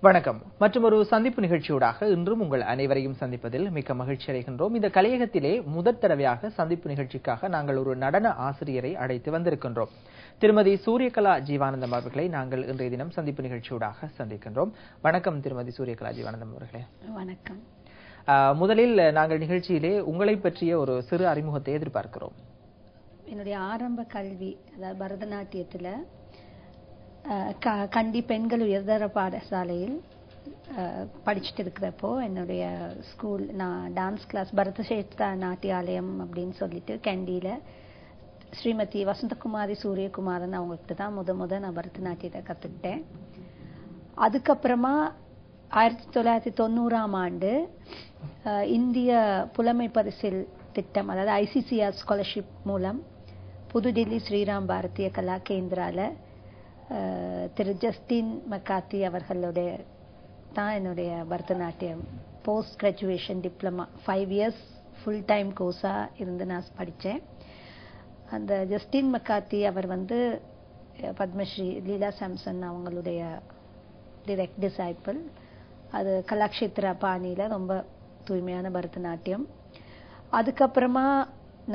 வணக்கம். மற்றும் ஒரு சந்திப்பு நிகழ்ச்சியூடாக இன்றும் உங்கள் அனைவரையும் சந்திப்பதில் மிக்க மகிழ்ச்சி அடைகின்றோம். இந்த கலையகத்திலே முதற் தடவையாக சந்திப்பு நிகழ்ச்சிக்காக நாங்கள் ஒரு நடன ஆசிரியரை அழைத்து வந்திருக்கின்றோம். திருமதி சூரியகலா ஜீவானந்தம் அவர்களை நாங்கள் இன்றைய தினம் சந்திப்பு நிகழ்ச்சியூடாக சந்திக்கின்றோம். வணக்கம் திருமதி சூரியகலா ஜீவானந்தம் அவர்களே. வணக்கம். முதலில் நாங்கள் நிகழ்ச்சியிலே உங்களை பற்றிய ஒரு சிறு அறிமுகத்தை எதிர்பார்க்கிறோம். என்னுடைய ஆரம்ப கல்வி அதாவது பரதநாட்டியத்தில் கண்டி பெண்கள் உயர்தர பாடசாலையில் படிச்சுட்டு இருக்கிறப்போ என்னுடைய ஸ்கூல் நான் டான்ஸ் கிளாஸ் பரதசேஷ்டா நாட்டியாலயம் அப்படின்னு சொல்லிட்டு கண்டியில் ஸ்ரீமதி வசந்தகுமாரி சூரியகுமாரன் அவங்ககிட்ட தான் முத நான் பரதநாட்டியத்தை கற்றுக்கிட்டேன். அதுக்கப்புறமா 1990ஆம் ஆண்டு இந்திய புலமை பரிசில் திட்டம் அதாவது ICCR ஸ்காலர்ஷிப் மூலம் புதுடில்லி ஸ்ரீராம் பாரதிய கலா கேந்திரால திரு ஜஸ்டின் மெக்காத்தி அவர்களுடைய தான் என்னுடைய Bharatanatyam post graduation diploma 5 years full time கோர்ஸாக இருந்து நான் படித்தேன். அந்த ஜஸ்டின் மெக்காத்தி அவர் பத்மஸ்ரீ லீலா சாம்சன் அவங்களுடைய டிரெக்ட் டிசைபிள். அது கலாக்ஷேத்ரா பாணியில் ரொம்ப தூய்மையான பரதநாட்டியம். அதுக்கப்புறமா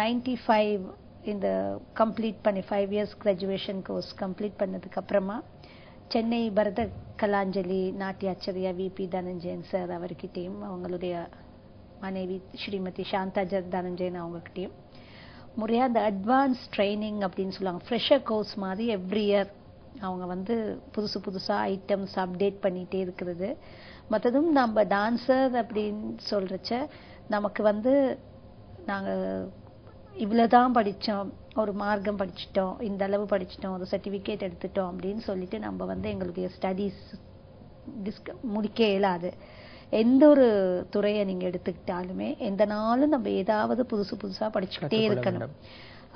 95 இந்த கம்ப்ளீட் பண்ணி 5 இயர்ஸ் கிராஜுவேஷன் கோர்ஸ் கம்ப்ளீட் பண்ணதுக்கு அப்புறமா சென்னை பரத கலாஞ்சலி நாட்டியாச்சரியா VP தனஞ்சயன் சார் அவர்கிட்டையும் அவங்களுடைய மனைவி ஸ்ரீமதி சாந்தா தனஞ்சயன் அவங்ககிட்டையும் முறையாக அந்த அட்வான்ஸ் ட்ரைனிங் அப்படின்னு சொல்லுவாங்க, ஃப்ரெஷர் கோர்ஸ் மாதிரி எவ்ரி இயர் அவங்க புதுசாக ஐட்டம்ஸ் அப்டேட் பண்ணிகிட்டே இருக்கிறது. மற்றதும் நம்ம டான்ஸர் அப்படின்னு சொல்கிறச்ச நமக்கு நாங்கள் இவ்வளோதான் படித்தோம், ஒரு மார்க்கம் படிச்சிட்டோம், இந்த அளவு படிச்சிட்டோம், ஒரு சர்டிஃபிகேட் எடுத்துட்டோம் அப்படின்னு சொல்லிட்டு நம்ம எங்களுடைய ஸ்டடீஸ் முடிக்க இயலாது. எந்த ஒரு துறையை நீங்கள் எடுத்துக்கிட்டாலுமே எந்த நாளும் நம்ம ஏதாவது புதுசாக படிச்சுக்கிட்டே இருக்கணும்.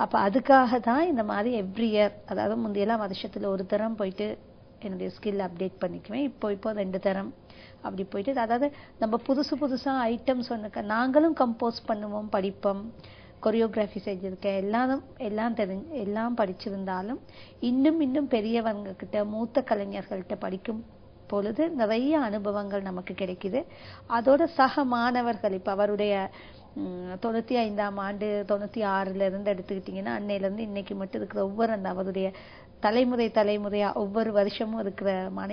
அப்போ அதுக்காக தான் இந்த மாதிரி எவ்ரி இயர், அதாவது முந்தையெல்லாம் வருஷத்தில் ஒரு தரம் போயிட்டு என்னுடைய ஸ்கில் அப்டேட் பண்ணிக்குவேன். இப்போ 2 தரம் அப்படி போயிட்டு, அதாவது நம்ம புதுசாக ஐட்டம்ஸ் நாங்களும் கம்போஸ் பண்ணுவோம், படிப்போம், கொரியோகிராஃபி செஞ்சுருக்கேன், எல்லாம் படிச்சிருந்தாலும் இன்னும் பெரியவங்க கிட்ட மூத்த கலைஞர்கள்ட்ட படிக்கும் பொழுது நிறைய அனுபவங்கள் நமக்கு கிடைக்குது. அதோட சக மாணவர்கள் இப்போ அவருடைய 95ஆம் ஆண்டு 96ல இருந்து எடுத்துக்கிட்டிங்கன்னா அன்னையிலேருந்து இன்னைக்கு மட்டும் இருக்கிற ஒவ்வொரு அவருடைய தலைமுறையா ஒவ்வொரு வருஷமும் இருக்கிற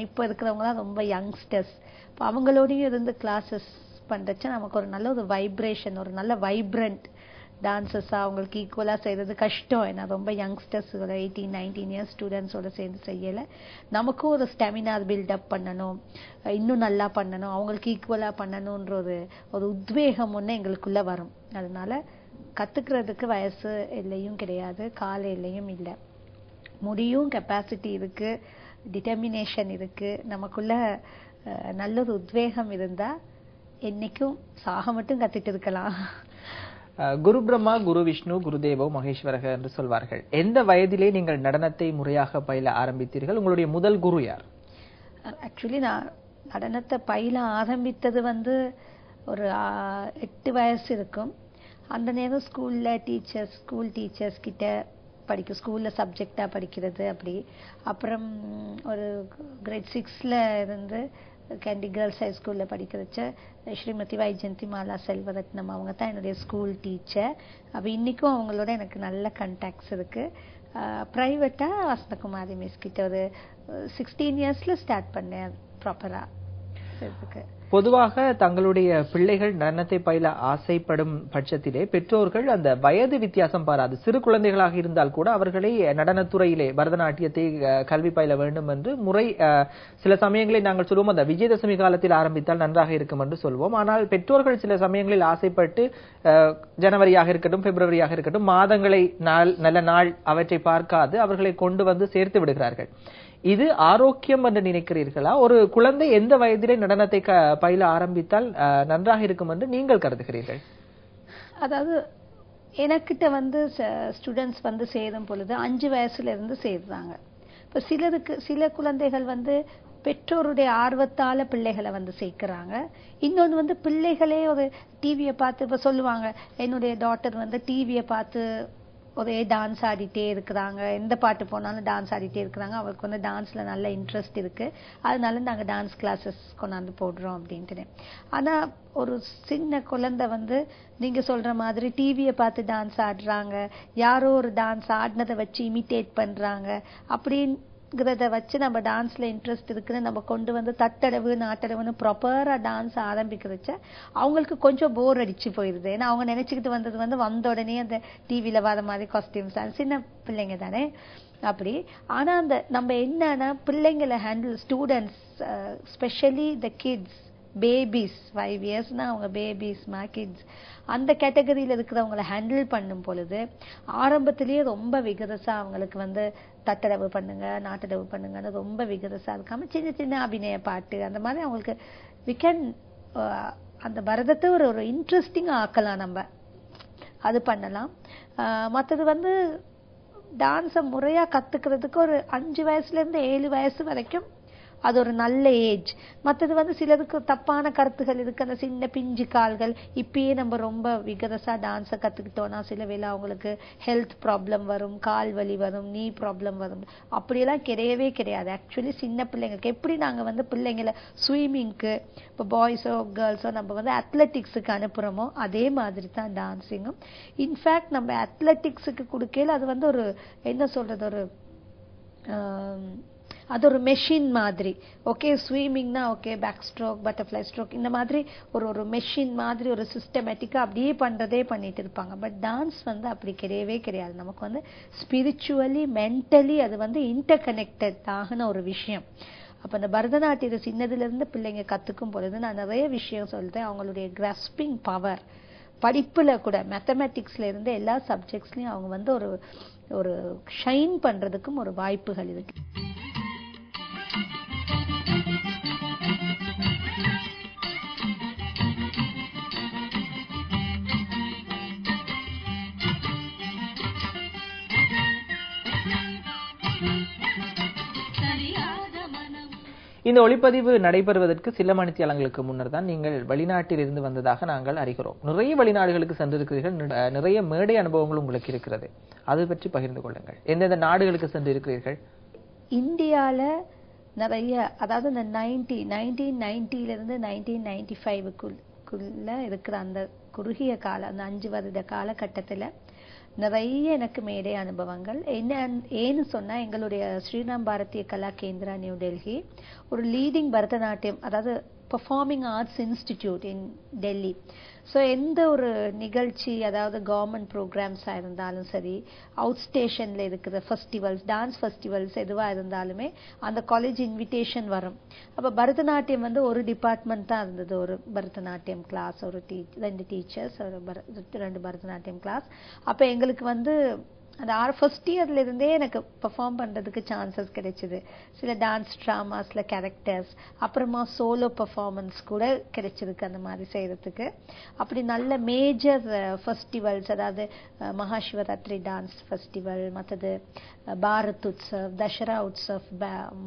இப்போ இருக்கிறவங்களாம் ரொம்ப யங்ஸ்டர்ஸ். இப்போ அவங்களோடையும் இருந்து கிளாஸஸ் பண்ணுறச்ச நமக்கு ஒரு நல்ல ஒரு வைப்ரேஷன், ஒரு நல்ல வைப்ரண்ட் டான்ஸஸாக அவங்களுக்கு ஈக்குவலாக செய்கிறது கஷ்டம். ஏன்னா ரொம்ப யங்ஸ்டர்ஸ் 18-19 இயர்ஸ் ஸ்டூடெண்ட்ஸோட சேர்ந்து செய்யலை. நமக்கும் ஒரு ஸ்டாமினா பில்டப் பண்ணணும், இன்னும் நல்லா பண்ணணும், அவங்களுக்கு ஈக்குவலாக பண்ணணுன்ற ஒரு உத்வேகம் ஒன்று எங்களுக்குள்ளே வரும். அதனால கற்றுக்கிறதுக்கு வயசு எல்லையும் கிடையாது, கால எல்லையும் இல்லை. முடியும், கெப்பாசிட்டி இருக்குது, டிட்டர்மினேஷன் இருக்குது, நமக்குள்ள நல்ல ஒரு உத்வேகம் இருந்தால் என்னைக்கும் சாக மட்டும் கற்றுட்டு இருக்கலாம். குரு பிரம்மா, குரு விஷ்ணு, குருதேவோ மகேஸ்வரக என்று சொல்வார்கள். எந்த வயதிலே நீங்கள் நடனத்தை முறையாக பயில ஆரம்பித்தீர்கள்? உங்களுடைய முதல் குரு யார்? ஆக்சுவலி நான் நடனத்தை பயில ஆரம்பித்தது ஒரு 8 வயசு இருக்கும். அந்த நேரம் ஸ்கூல் டீச்சர்ஸ் கிட்ட ஸ்கூலில் சப்ஜெக்டாக படிக்கிறது அப்படி. அப்புறம் ஒரு கிரேட் 6ல் இருந்து கேண்டி கேர்ள்ஸ் ஹை ஸ்கூலில் படிக்கிறச்ச ஸ்ரீமதி வைஜெயந்தி மாலா செல்வரத்னம் அவங்க தான் என்னுடைய ஸ்கூல் டீச்சர். அப்போ இன்றைக்கும் அவங்களோட எனக்கு நல்ல கண்டாக்ட்ஸ் இருக்குது. ப்ரைவேட்டாக வசந்தகுமாரி மிஸ் கிட்ட ஒரு 16 இயர்ஸில் ஸ்டார்ட் பண்ணேன் ப்ராப்பராக இருக்கு. பொதுவாக தங்களுடைய பிள்ளைகள் நடனத்தை பயில ஆசைப்படும் பட்சத்திலே பெற்றோர்கள் அந்த வயது வித்தியாசம் பாராது, சிறு குழந்தைகளாக இருந்தால் கூட அவர்களை நடனத்துறையிலே பரதநாட்டியத்தை கல்வி பயில வேண்டும் என்று சில சமயங்களில் நாங்கள் சொல்வோம், அந்த விஜயதசமி காலத்தில் ஆரம்பித்தால் நன்றாக இருக்கும் என்று சொல்வோம். ஆனால் பெற்றோர்கள் சில சமயங்களில் ஆசைப்பட்டு ஜனவரியாக இருக்கட்டும், பிப்ரவரியாக இருக்கட்டும், மாதங்களை நல்ல நாள் அவற்றை பார்க்காது அவர்களை கொண்டு சேர்த்து விடுகிறார்கள். இது ஆரோக்கியம் என்று நினைக்கிறீர்களா? ஒரு குழந்தை எந்த வயதிலே நடனத்தை பயில ஆரம்பித்தால் நன்றாக இருக்கும் என்று நீங்கள் கருதுகிறீர்கள்? அதாவது எனக்கிட்ட ஸ்டூடெண்ட்ஸ் சேரும் பொழுது 5 வயசுல இருந்து சேர்றாங்க. இப்போ சில குழந்தைகள் பெற்றோருடைய ஆர்வத்தால பிள்ளைகளை சேர்க்கிறாங்க. இன்னொன்று பிள்ளைகளே ஒரு டிவியை பார்த்து இப்போ சொல்லுவாங்க, என்னுடைய டாட்டர் டிவியை பார்த்து ஒரே டான்ஸ் ஆடிட்டே இருக்கிறாங்க, எந்த பாட்டு போனாலும் டான்ஸ் ஆடிட்டே இருக்கிறாங்க, அவருக்கு வந்து டான்ஸ்ல நல்ல இன்ட்ரெஸ்ட் இருக்கு, அதனால நாங்க டான்ஸ் கிளாஸஸ் கொண்டாந்து போடுறோம் அப்படின்ட்டு. ஆனா ஒரு சின்ன குழந்தை வந்து நீங்க சொல்ற மாதிரி டிவியை பார்த்து டான்ஸ் ஆடுறாங்க, யாரோ ஒரு டான்ஸ் ஆடினதை வச்சு இமிட்டேட் பண்றாங்க அப்படிங்கிறத வச்சு நம்ம டான்ஸ்ல இன்ட்ரெஸ்ட் இருக்குன்னு நம்ம கொண்டு வந்து தட்டடவு நாட்டடவுன்னு ப்ராப்பரா டான்ஸ் ஆரம்பிக்கிறச்ச அவங்களுக்கு கொஞ்சம் போர் அடிச்சு போயிருது. ஏன்னா அவங்க நினைச்சுக்கிட்டு வந்தது வந்து வந்த உடனே அந்த டிவியில வர மாதிரி காஸ்டியூம்ஸ், சின்ன பிள்ளைங்க தானே அப்படி. ஆனா அந்த நம்ம என்னன்னா பிள்ளைங்களை handle, students specially the kids, babies 5 இயர்ஸ்னா அவங்க பேபிஸ்மா கிட்ஸ், அந்த கேட்டகரியில இருக்கிறவங்களை ஹேண்டில் பண்ணும் பொழுது ஆரம்பத்திலேயே ரொம்ப விகரசா அவங்களுக்கு வந்து தட்டடவு பண்ணுங்க நாட்டடவு பண்ணுங்கன்னு ரொம்ப விகரசா இருக்காம சின்ன சின்ன அபிநய பாட்டு அந்த மாதிரி அவங்களுக்கு we can அந்த பரதத்தை ஒரு இன்ட்ரெஸ்டிங் ஆக்கலாம், நம்ம அது பண்ணலாம். மற்றது வந்து டான்ஸை முறையா கத்துக்கிறதுக்கு ஒரு 5 வயசுல இருந்து 7 வயசு வரைக்கும் அது ஒரு நல்ல ஏஜ். மற்றது வந்து சிலருக்கு தப்பான கருத்துகள் இருக்கு, அந்த சின்ன பிஞ்சு கால்கள். இப்பயே நம்ம ரொம்ப விகரசா டான்ஸை கத்துக்கிட்டோம்னா சில வேளை அவங்களுக்கு ஹெல்த் ப்ராப்ளம் வரும், கால் வலி வரும், நீ ப்ராப்ளம் வரும். அப்படியெல்லாம் கிடையவே கிடையாது. ஆக்சுவலி சின்ன பிள்ளைங்களுக்கு எப்படி நாங்க வந்து பிள்ளைங்களை ஸ்விம்மிங்க்கு, இப்போ பாய்ஸோ கேர்ள்ஸோ நம்ம வந்து அத்லெட்டிக்ஸுக்கு அனுப்புறோமோ அதே மாதிரி தான் டான்ஸிங்கும். இன்ஃபேக்ட் நம்ம அத்லெட்டிக்ஸுக்கு கொடுக்கல அது வந்து ஒரு என்ன சொல்றது, ஒரு அது ஒரு மெஷின் மாதிரி. ஓகே ஸ்விமிங்னா okay back stroke butterfly stroke இந்த மாதிரி ஒரு மெஷின் மாதிரி ஒரு சிஸ்டமேட்டிக்கா அப்படியே பண்றதே பண்ணிட்டு இருப்பாங்க. பட் டான்ஸ் வந்து அப்படி கிடையவே கிடையாது. நமக்கு வந்து ஸ்பிரிச்சுவலி மென்டலி அது வந்து இன்டர் கனெக்டட் ஆகின ஒரு விஷயம். அப்ப அந்த பரதநாட்டியத்தை சின்னதுல இருந்து பிள்ளைங்க கத்துக்கும் பொழுது நான் நிறைய விஷயம் சொல்றேன். அவங்களுடைய கிராஸ்பிங் பவர், படிப்புல கூட மேத்தமேட்டிக்ஸ்ல இருந்து எல்லா சப்ஜெக்ட்ஸ்லயும் அவங்க வந்து ஒரு ஷைன் பண்றதுக்கும் ஒரு வாய்ப்புகள் இருக்கு. இந்த ஒளிப்பதிவு நடைபெறுவதற்கு சில மணித்தியாலங்களுக்கு முன்னர் தான் நீங்கள் வெளிநாட்டில் இருந்து வந்ததாக நாங்கள் அறிகிறோம். நிறைய வெளிநாடுகளுக்கு சென்றிருக்கிறீர்கள், நிறைய மேடை அனுபவங்கள் உங்களுக்கு இருக்கிறது. அது பற்றி பகிர்ந்து கொள்ளுங்கள். எந்தெந்த நாடுகளுக்கு சென்று இருக்கிறீர்கள்? இந்தியால நிறைய, அதாவது இந்த 1990 இருந்து 1995க்குள்ள இருக்கிற அந்த குறுகிய கால, அந்த 5 வருட காலகட்டத்துல நிறைய எனக்கு மேடை அனுபவங்கள். ஏன்னு சொன்னா எங்களுடைய ஸ்ரீராம் பாரதிய கலா கேந்திரா நியூ டெல்லி ஒரு லீடிங் பரதநாட்டியம், அதாவது பெர்ஃபார்மிங் ஆர்ட்ஸ் இன்ஸ்டிடியூட் இன் டெல்லி. ஸோ எந்த ஒரு நிகழ்ச்சி, அதாவது கவர்மெண்ட் ப்ரோக்ராம்ஸா இருந்தாலும் சரி, அவுட் ஸ்டேஷன்ல இருக்கிற ஃபெஸ்டிவல்ஸ், டான்ஸ் ஃபெஸ்டிவல்ஸ் எதுவா இருந்தாலுமே அந்த காலேஜ் இன்விடேஷன் வரும். அப்ப பரதநாட்டியம் வந்து ஒரு டிபார்ட்மெண்ட் தான் இருந்தது. ஒரு பரதநாட்டியம் கிளாஸ், ஒரு 2 டீச்சர்ஸ், 2 பரதநாட்டியம் கிளாஸ். அப்ப எங்களுக்கு வந்து அந்த ஃபர்ஸ்ட் இயர்ல இருந்தே எனக்கு பெர்ஃபார்ம் பண்றதுக்கு சான்சஸ் கிடைச்சது. சில டான்ஸ் டிராமாஸ்ல கேரக்டர்ஸ், அப்புறமா சோலோ பெர்ஃபார்மன்ஸ் கூட கிடைச்சிருக்கு அந்த மாதிரி செய்யறதுக்கு. அப்படி நல்ல மேஜர் ஃபெஸ்டிவல்ஸ், அதாவது மகாசிவராத்திரி டான்ஸ் ஃபெஸ்டிவல், மற்றது பாரத் உற்சவ், தசரா உற்சவ்,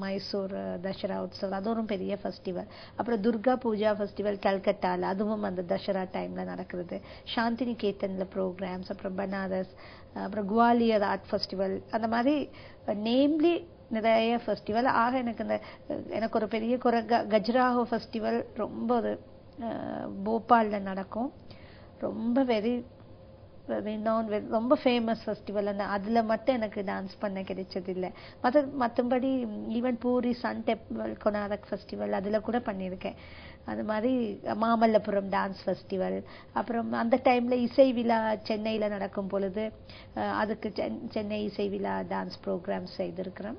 மைசூர் தசரா உற்சவ், அது ஒரு பெரிய ஃபெஸ்டிவல். அப்புறம் துர்கா பூஜா ஃபெஸ்டிவல் கல்கட்டால, அதுவும் அந்த தசரா டைம்ல நடக்கிறது. சாந்தினிகேதன்ல ப்ரோக்ராம்ஸ், அப்புறம் பனாரஸ், அப்புறம் குவாலியர் ஆர்ட் ஃபெஸ்டிவல், அந்த மாதிரி நேம்லி நிறைய ஃபெஸ்டிவல். ஆக எனக்கு ஒரு பெரிய கஜ்ராஹோ ஃபெஸ்டிவல் ரொம்ப ஒரு போபால்ல நடக்கும். ரொம்ப ரொம்ப ஃபேமஸ் ஃபெஸ்டிவல். அதுல மட்டும் எனக்கு டான்ஸ் பண்ண கிடைச்சது இல்லை. மற்றபடி even Puri sun temple Konark festival அதுல கூட பண்ணியிருக்கேன். அது மாதிரி மாமல்லபுரம் டான்ஸ் ஃபெஸ்டிவல், அப்புறம் அந்த டைம்ல இசை விழா சென்னையில நடக்கும் பொழுது அதுக்கு சென்னை இசை விழா டான்ஸ் ப்ரோக்ராம்ஸ் செய்திருக்கிறோம்.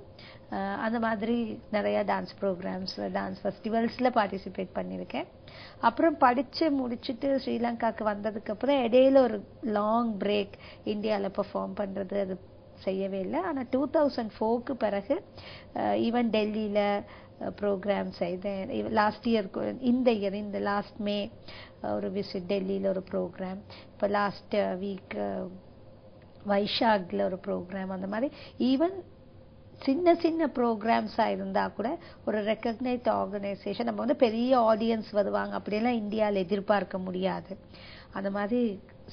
அந்த மாதிரி நிறைய டான்ஸ் ப்ரோக்ராம்ஸ், டான்ஸ் ஃபெஸ்டிவல்ஸ்ல பார்ட்டிசிபேட் பண்ணியிருக்கேன். அப்புறம் படிச்சு முடிச்சுட்டு ஸ்ரீலங்காக்கு வந்ததுக்கு அப்புறம் இடையில ஒரு லாங் பிரேக், இந்தியால பெர்ஃபார்ம் பண்றது அது செய்யவே இல்லை. ஆனா 2004க்கு பிறகு ஈவன் டெல்லியில ப்ரோக்ராம் செய்தேன். லாஸ்ட் இயர், இந்த லாஸ்ட் மே ஒரு விசிட் டெல்லியில ஒரு ப்ரோக்ராம். இப்போ லாஸ்ட் வீக் வைஷாக்ல ஒரு ப்ரோக்ராம். அந்த மாதிரி ஈவன் சின்ன சின்ன ப்ரோக்ராம்ஸா இருந்தா கூட ஒரு ரெக்கக்னைஸ்ட் ஆர்கனைசேஷன், நம்ம வந்து பெரிய ஆடியன்ஸ் வருவாங்க அப்படியெல்லாம் இந்தியாவில் எதிர்பார்க்க முடியாது. அந்த மாதிரி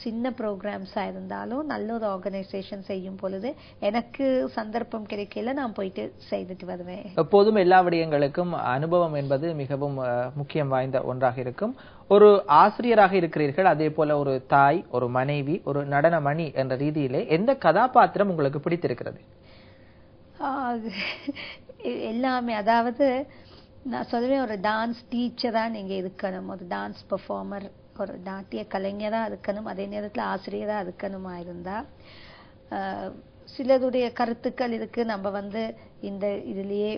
சின்ன ப்ரோக்ராம்ஸா இருந்தாலும் நல்ல ஒரு ஆர்கனைசேஷன் செய்யும் பொழுது எனக்கு சந்தர்ப்பம் கிடைக்கல நான் போயிட்டு செய்துட்டு வருவேன். எப்போதும் எல்லா விடயங்களுக்கும் அனுபவம் என்பது மிகவும் முக்கியம் வாய்ந்த ஒன்றாக இருக்கும். ஒரு ஆசிரியராக இருக்கிறீர்கள், அதே போல ஒரு தாய், ஒரு மனைவி, ஒரு நடன மணி என்ற ரீதியிலே எந்த கதாபாத்திரம் உங்களுக்கு பிடித்திருக்கிறது? எல்லாமே, அதாவது நான் சொல்லுவேன், ஒரு டான்ஸ் டீச்சரா நீங்க இருக்கணும், ஒரு டான்ஸ் பெர்ஃபார்மர், ஒரு நாட்டிய கலைஞரா இருக்கணும், அதே நேரத்துல ஆசிரியரா இருக்கணுமா இருந்தா சிலருடைய கருத்துக்கள் இருக்கு, நம்ம வந்து இதுலயே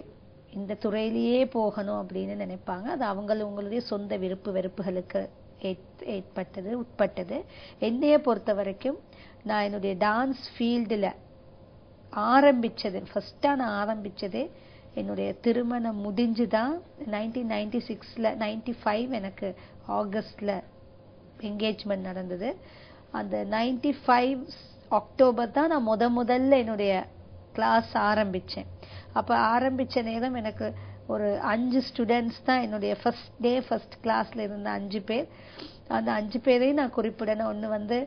இந்த துறையிலேயே போகணும் அப்படின்னு நினைப்பாங்க. அது உங்களுடைய சொந்த விருப்பு வெறுப்புகளுக்கு உட்பட்டது. என்னைய பொறுத்த வரைக்கும் நான் என்னுடைய டான்ஸ் ஃபீல்டுல ஆரம்பிச்சது, ஃபர்ஸ்டா நான் ஆரம்பிச்சதே என்னுடைய திருமணம் முடிஞ்சுதான் 1996ல 95 எனக்கு ஆகஸ்ட்ல என்கேஜ்மெண்ட் நடந்தது. அந்த 95 அக்டோபர் தான் நான் முதல்ல என்னுடைய கிளாஸ் ஆரம்பிச்சேன். அப்ப ஆரம்பிச்ச நேரம் எனக்கு ஒரு 5 ஸ்டூடெண்ட்ஸ் தான் என்னுடைய ஃபர்ஸ்ட் கிளாஸ்ல இருந்த 5 பேர். அந்த 5 பேரையும் நான் குறிப்பிடணும். ஒன்னு வந்து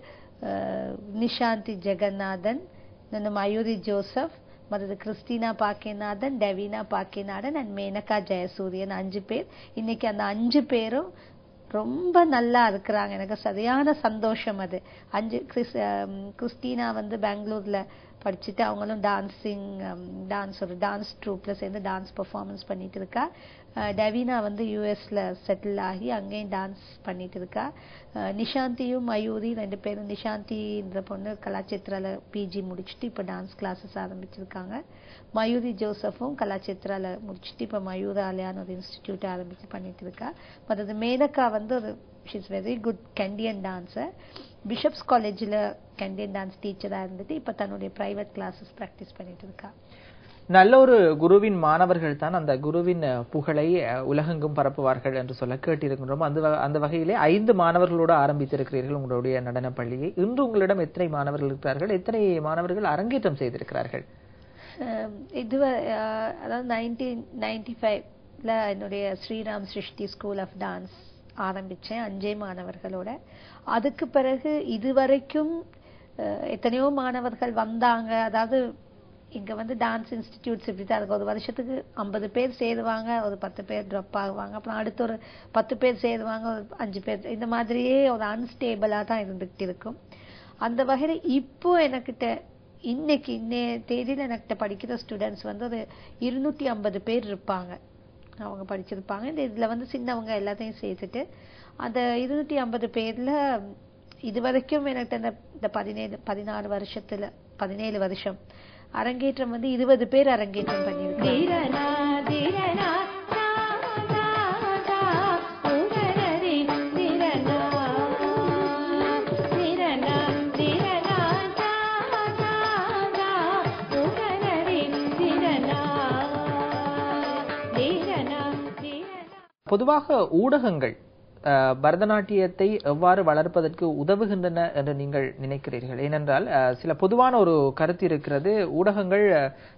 நிஷாந்தி ஜெகநாதன், இன்னொன்னு மயூரி ஜோசப், மற்றது கிறிஸ்டினா பாக்கியநாதன், டெவினா பாக்கியநாதன் அண்ட் மேனகா ஜெயசூரியன். 5 பேர். இன்னைக்கு அந்த 5 பேரும் ரொம்ப நல்லா இருக்கிறாங்க. எனக்கு சரியான சந்தோஷம் அது. கிறிஸ்டினா வந்து பெங்களூர்ல படிச்சுட்டு அவங்களும் ஒரு டான்ஸ் ட்ரூப்ல சேர்ந்து டான்ஸ் பெர்ஃபார்மன்ஸ் பண்ணிட்டு இருக்கா. டெவினா வந்து யூஎஸ்ல செட்டில் ஆகி அங்கேயும் டான்ஸ் பண்ணிட்டு இருக்கா. நிஷாந்தியும் மயூரி 2 பேரும், நிஷாந்தின்ற பொண்ணு கலாச்சேத்ரால பிஜி முடிச்சுட்டு இப்ப டான்ஸ் கிளாஸஸ் ஆரம்பிச்சிருக்காங்க. மயூரி ஜோசப்பும் கலாச்சேத்ரால முடிச்சுட்டு இப்ப மயூராலயான்னு ஒரு இன்ஸ்டிடியூட் ஆரம்பிச்சு பண்ணிட்டு இருக்கா. மற்றது மேனகா வந்து she's very good Kandyan dancer. Bishop's காலேஜ்ல கெண்டியன் டான்ஸ் டீச்சரா இருந்துட்டு இப்ப தன்னுடைய பிரைவேட் கிளாஸஸ் பிராக்டிஸ் பண்ணிட்டு இருக்கா. நல்ல ஒரு குருவின் மாணவர்கள் தான் அந்த குருவின் புகழை உலகெங்கும் பரப்புவார்கள் என்று சொல்ல கேட்டிருக்கின்றோம். அந்த வகையிலே 5 மாணவர்களோடு ஆரம்பித்திருக்கிறீர்கள் உங்களுடைய நடன பள்ளியை. இன்று உங்களிடம் எத்தனை மாணவர்கள் இருக்கிறார்கள்? எத்தனை மாணவர்கள் அரங்கேற்றம் செய்திருக்கிறார்கள்? அதாவது 1995ல என்னுடைய ஸ்ரீராம் சிருஷ்டி ஸ்கூல் ஆஃப் டான்ஸ் ஆரம்பிச்சேன் 5 மாணவர்களோட. அதுக்கு பிறகு இதுவரைக்கும் எத்தனையோ மாணவர்கள் வந்தாங்க. அதாவது இங்க வந்து டான்ஸ் இன்ஸ்டிடியூட்ஸ் இப்படிதான் இருக்கு. ஒரு வருஷத்துக்கு 50 பேர் சேருவாங்க, ஒரு 10 பேர் ட்ராப் ஆகுவாங்க, அப்புறம் அடுத்த ஒரு 10 பேர் சேருவாங்க, ஒரு 5 பேர், இந்த மாதிரியே ஒரு அன்ஸ்டேபிளா தான் இருந்துகிட்டு இருக்கும். அந்த வகையில இப்போ எனக்கிட்ட இன்னைய தேதியில எனக்கிட்ட படிக்கிற ஸ்டூடெண்ட்ஸ் வந்து ஒரு 250 பேர் இருப்பாங்க. அவங்க படிச்சிருப்பாங்க. இதுல வந்து சின்னவங்க எல்லாத்தையும் சேர்த்துட்டு அந்த 250 பேர்ல இதுவரைக்கும் எனக்கு இந்த 17 வருஷம் அரங்கேற்றம் வந்து 20 பேர் அரங்கேற்றம் பண்ணியிருக்காங்க. பொதுவாக ஊடகங்கள் பரதநாட்டியத்தை எவ்வாறு வளர்ப்பதற்கு உதவுகின்றன என்று நீங்கள் நினைக்கிறீர்கள்? ஏனென்றால் சில பொதுவான ஒரு கருத்து இருக்கிறது. ஊடகங்கள்,